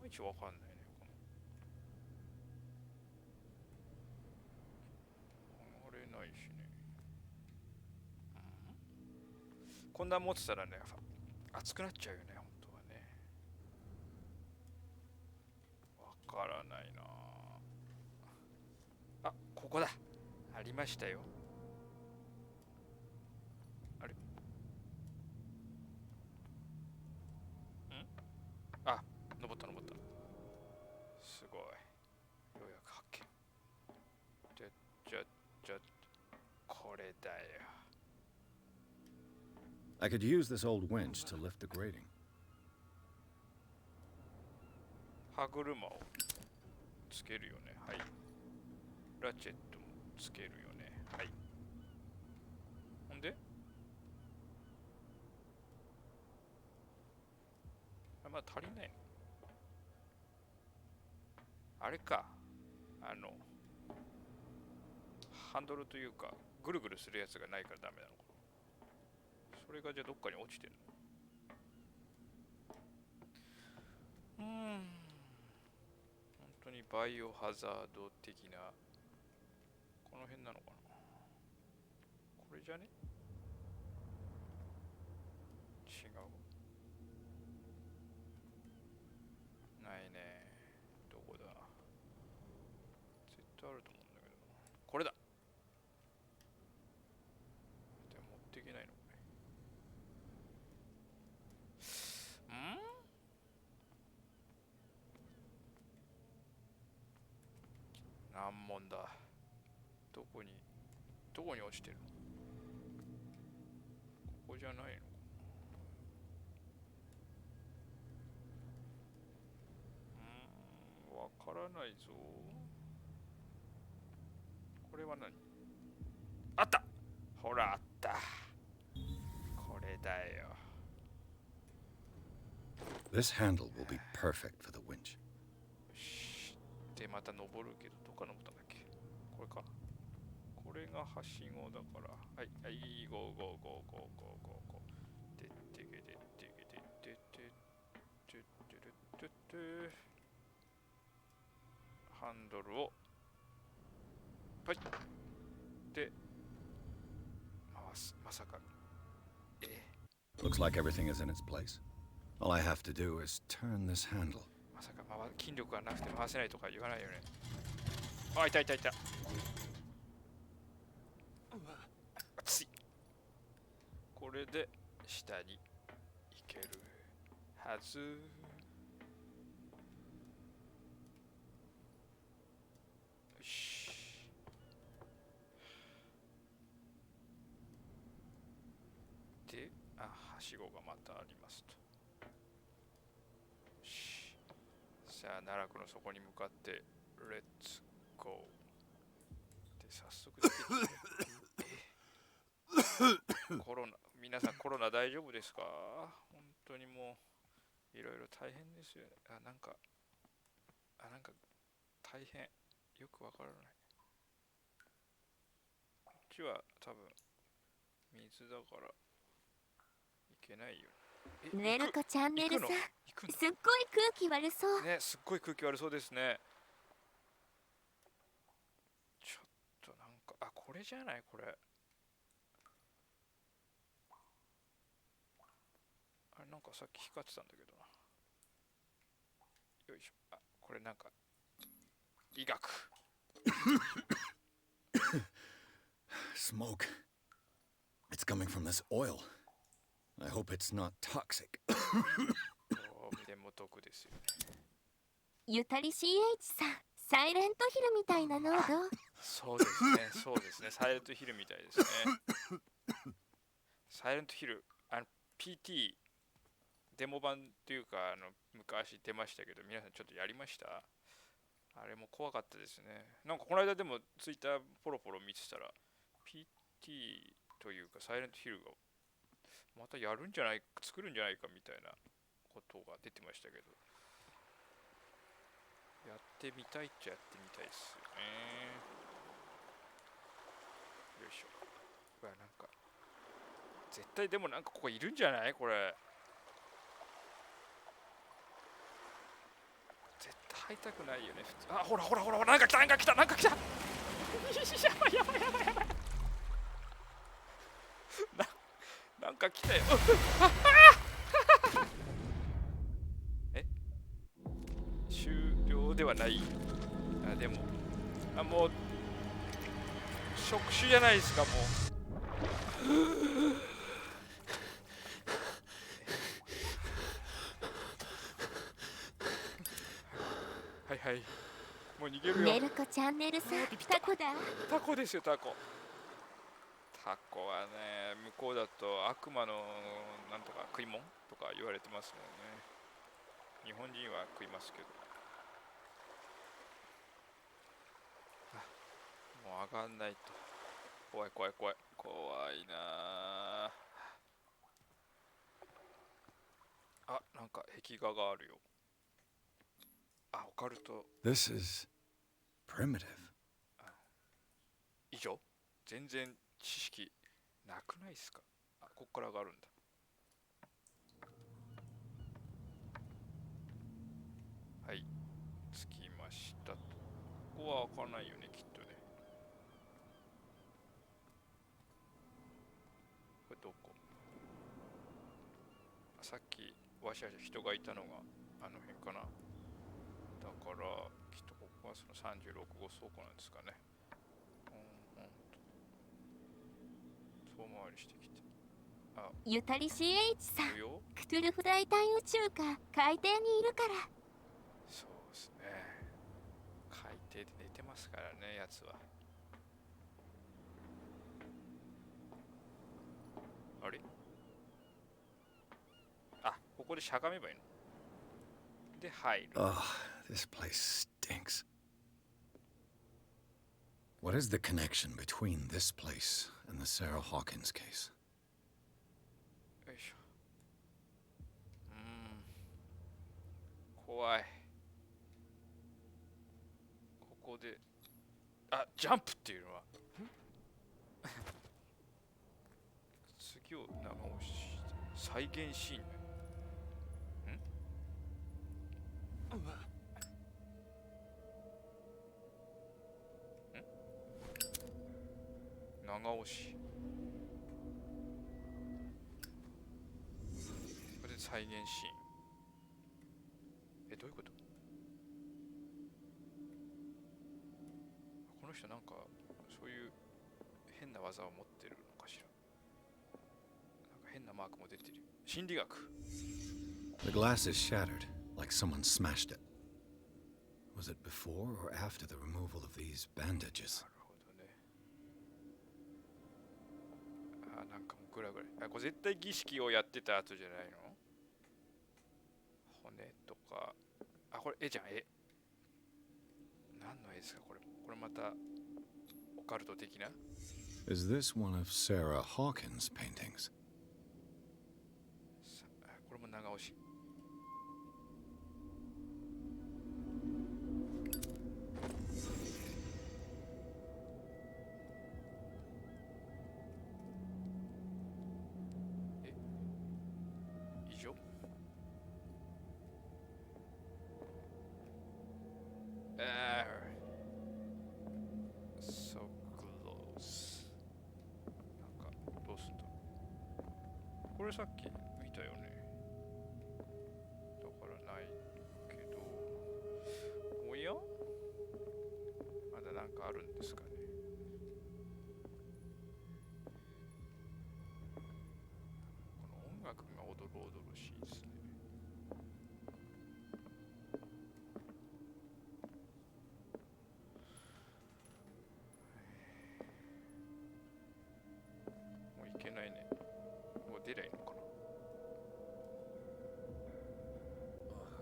まいちわかんないね。この上がれないしね。こんな持ってたらね、熱くなっちゃうよね、本当はね。わからないな。あ、ここだ。ありましたよ。あれ？ん？あ、登った。すごい。ようやく発見。じゃ、これだよ。
I could use this old winch to lift the grating.
歯車をつけるよね。はい。ラチェットもつけるよね。はい。ほんでまだ足りないの？あれか。ハンドルというか、ぐるぐるするやつがないからダメなのかな。それがじゃあどっかに落ちてるの？本当にバイオハザード的な、この辺なのかな。これじゃね？違う。ないね。どこだ？絶対あると思うんだけどな。これだ。でも持っていけないの？難問だ。どこに落ちてるの？ここじゃないの？わからないぞ。これは何？あった！ほらあった。これだよ。
This handle will be perfect for the winch.
でまた登るけど、どっか登ったんだっけ？これか。これがはしごだから。はいはい、ゴーゴーゴーゴーゴーゴーゴー。でってけでってけでってってってってってって。ハンドルをはい。で回す。まさか。
Looks like everything is in its place. All I have to do is turn this handle.
まさか筋力がなくて回せないとか言わないよね。あ、いたいたいた。熱い。これで下に行けるはず。よし。で、はしごがまたありますと。さあ、奈落の底に向かってレッツゴーで早速出てきてコロナ、皆さんコロナ大丈夫ですか？本当にもういろいろ大変ですよね。なんか大変よくわからない。こっちは多分水だからいけないよ。
ねるこチャンネルさん、すっごい空気悪そう
ね。すっごい空気悪そうですね。ちょっとなんか、これじゃない？これあれ、なんかさっき光ってたんだけどな。よいしょ。これなんか医学。
Smoke. It's coming from this oil. I hope it's not toxic.
でも毒ですよね。
ゆたり CH さん、サイレントヒルみたいな濃度。
そうですね、そうですね、サイレントヒルみたいですね。サイレントヒル、PT デモ版っていうか昔出ましたけど、皆さんちょっとやりました？あれも怖かったですね。なんかこの間でもツイッターポロポロ見てたら PT というかサイレントヒルがまたやるんじゃない、作るんじゃないかみたいなことが出てましたけど、やってみたいっちゃやってみたいですよね。よいしょ。うわ、なんか絶対でもなんかここいるんじゃない？これ絶対入りたくないよね普通。ほらほらほら、なんか来たなんか来たなんか来た。やばいやばいやばいやばい。なんか来たよ。終了ではない。でももう触手じゃないですかもう。はいはい、もう逃げるよ。
ねるこチャンネルさん、タコだ。
タコですよ、タコ。箱はね、向こうだと悪魔のなんとか食い物とか言われてますもんね。日本人は食いますけど。もう上がんないと。怖い怖い怖い。怖いなあ。あ、なんか壁画があるよ。あ、オカルト。
This is primitive.
以上？全然知識なくないっすか？あ、ここから上がるんだ。はい、着きました。ここは開かないよね、きっとね。これどこ？さっきわしゃわしゃ人がいたのがあの辺かな。だからきっとここはその36号倉庫なんですかね。遠回りしてきて。あ、
ゆたり CH さん、クトゥルフ大隊宇宙か海底にいるから。
そうですね。海底で寝てますからね、やつは。あれ？あ、ここでしゃがめばいいの。で、入る。
Oh, this place stinks. What is the connection between this place and the Sarah Hawkins case?
よいしょ。怖い。ここで、あ、ジャンプっていうのは次を長押しして再現シーン。長押し。これで再現シーン。どういうこと？この人なんかそういう変な技を持ってるのかしら。なんか変なマークも出てる。心理学。
The glass is shattered, like someone smashed it. Was it before or after the removal of these bandages?
なんかもうグラグラ。これ絶対儀式をやってた後じゃないの？骨とか。あ、これ絵じゃん、絵。何の絵ですか、これ。これまたオカルト的な。
Is this one of Sarah Hawkins' paintings?
これも長押し。So close。なんかどうすんだ。これさっき見たよね。だからないけど。おや？まだなんかあるんですかね。この音楽がおどろおどろしいですね。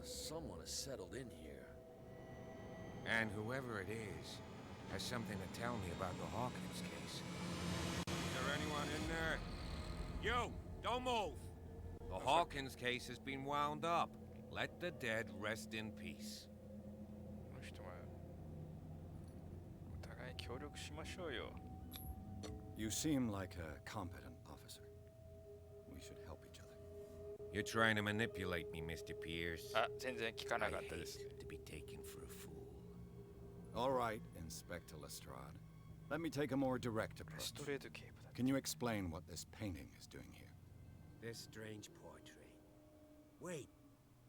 Someone has settled in here.
And whoever it is has something to tell me about the Hawkins case. Is there anyone in there? You! Don't move! The Hawkins case has been wound up. Let the dead rest in peace.
この人はお互い協力しましょうよ。
You seem like a competent officer. We should help each other.
You're trying to manipulate me, Mr. Pierce.
あ、全然聞かなかったです。
I hate to be taken for a fool.
All right, Inspector Lestrade. Let me take a more direct approach. Can you explain what this painting is doing here?
This strange portrait. Wait,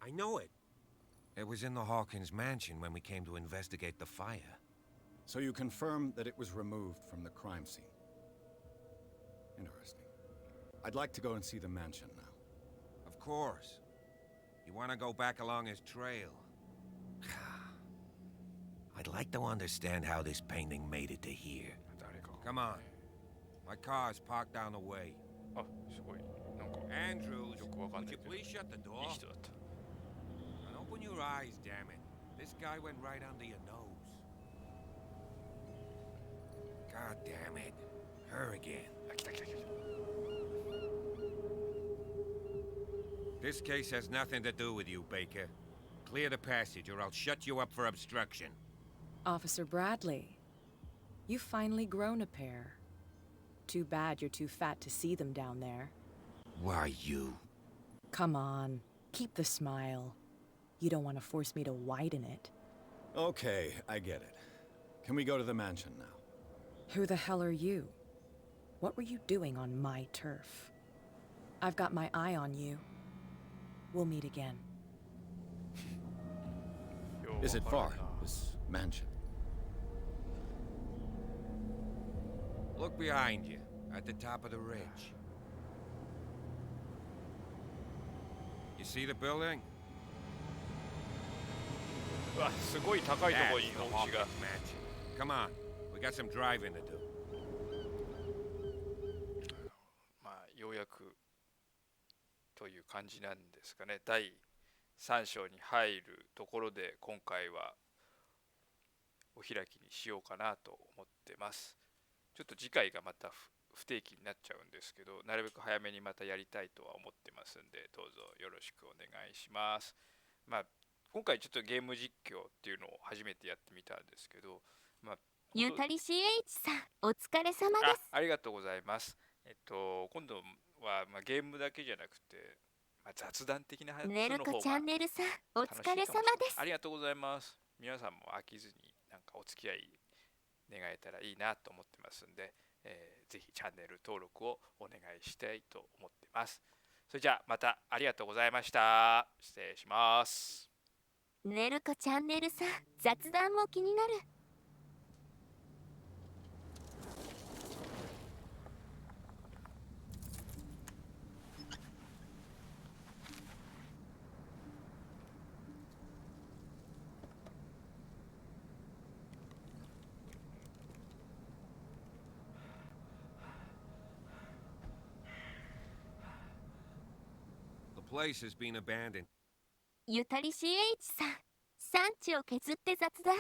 I know it. It was in the Hawkins mansion when we came to investigate the fire.
So you confirm that it was removed from the crime scene? Interesting. I'd like to go and see the mansion now.
Of course. You want to go back along his trail? I'd like to understand how this painting made it to here. Come on. My car's parked down the way.
あ、すごい。なんか
Andrews,
よくわかん
would
ない
you
けど、
please shut the
い
door?
い人だった。
And open your eyes, damn it. This guy went right under your nose. God damn it. Her again.
あ、来た来た来た。
This case has nothing to do with you, Baker. Clear the passage or I'll shut you up for obstruction.
Officer Bradley, you've finally grown a pair. Too bad you're too fat to see them down there.
Why, you?
Come on, keep the smile. You don't want to force me to widen it.
Okay, I get it. Can we go to the mansion now?
Who the hell are you? What were you doing on my turf? I've got my eye on you. We'll meet again.
Is it far, this mansion?
Look behind you, at the top of the ridge. You see the building?
うわ、すごい高いところに
That's the
お家が。
Hawkins mansion. Come on, we got some driving to do.
まあ、ようやくという感じなんですかね。第3章に入るところで今回はお開きにしようかなと思ってます。ちょっと次回がまた不定期になっちゃうんですけど、なるべく早めにまたやりたいとは思ってますんで、どうぞよろしくお願いします。まあ、今回ちょっとゲーム実況っていうのを初めてやってみたんですけど、まあ、
ゆたり CH さん、お疲れ様です。
ありがとうございます。今度は、まあ、ゲームだけじゃなくて、まあ、雑談的な話の方が
ねるこチャンネルさん、お疲れ様です。
ありがとうございます。皆さんも飽きずになんかお付き合い願えたらいいなと思ってますんで、ぜひチャンネル登録をお願いしたいと思ってます。それじゃあまたありがとうございました。失礼します。
ねるこチャンネルさん、雑談も気になる。
The place has been abandoned.
ゆたり CH さん、産地を削って雑談。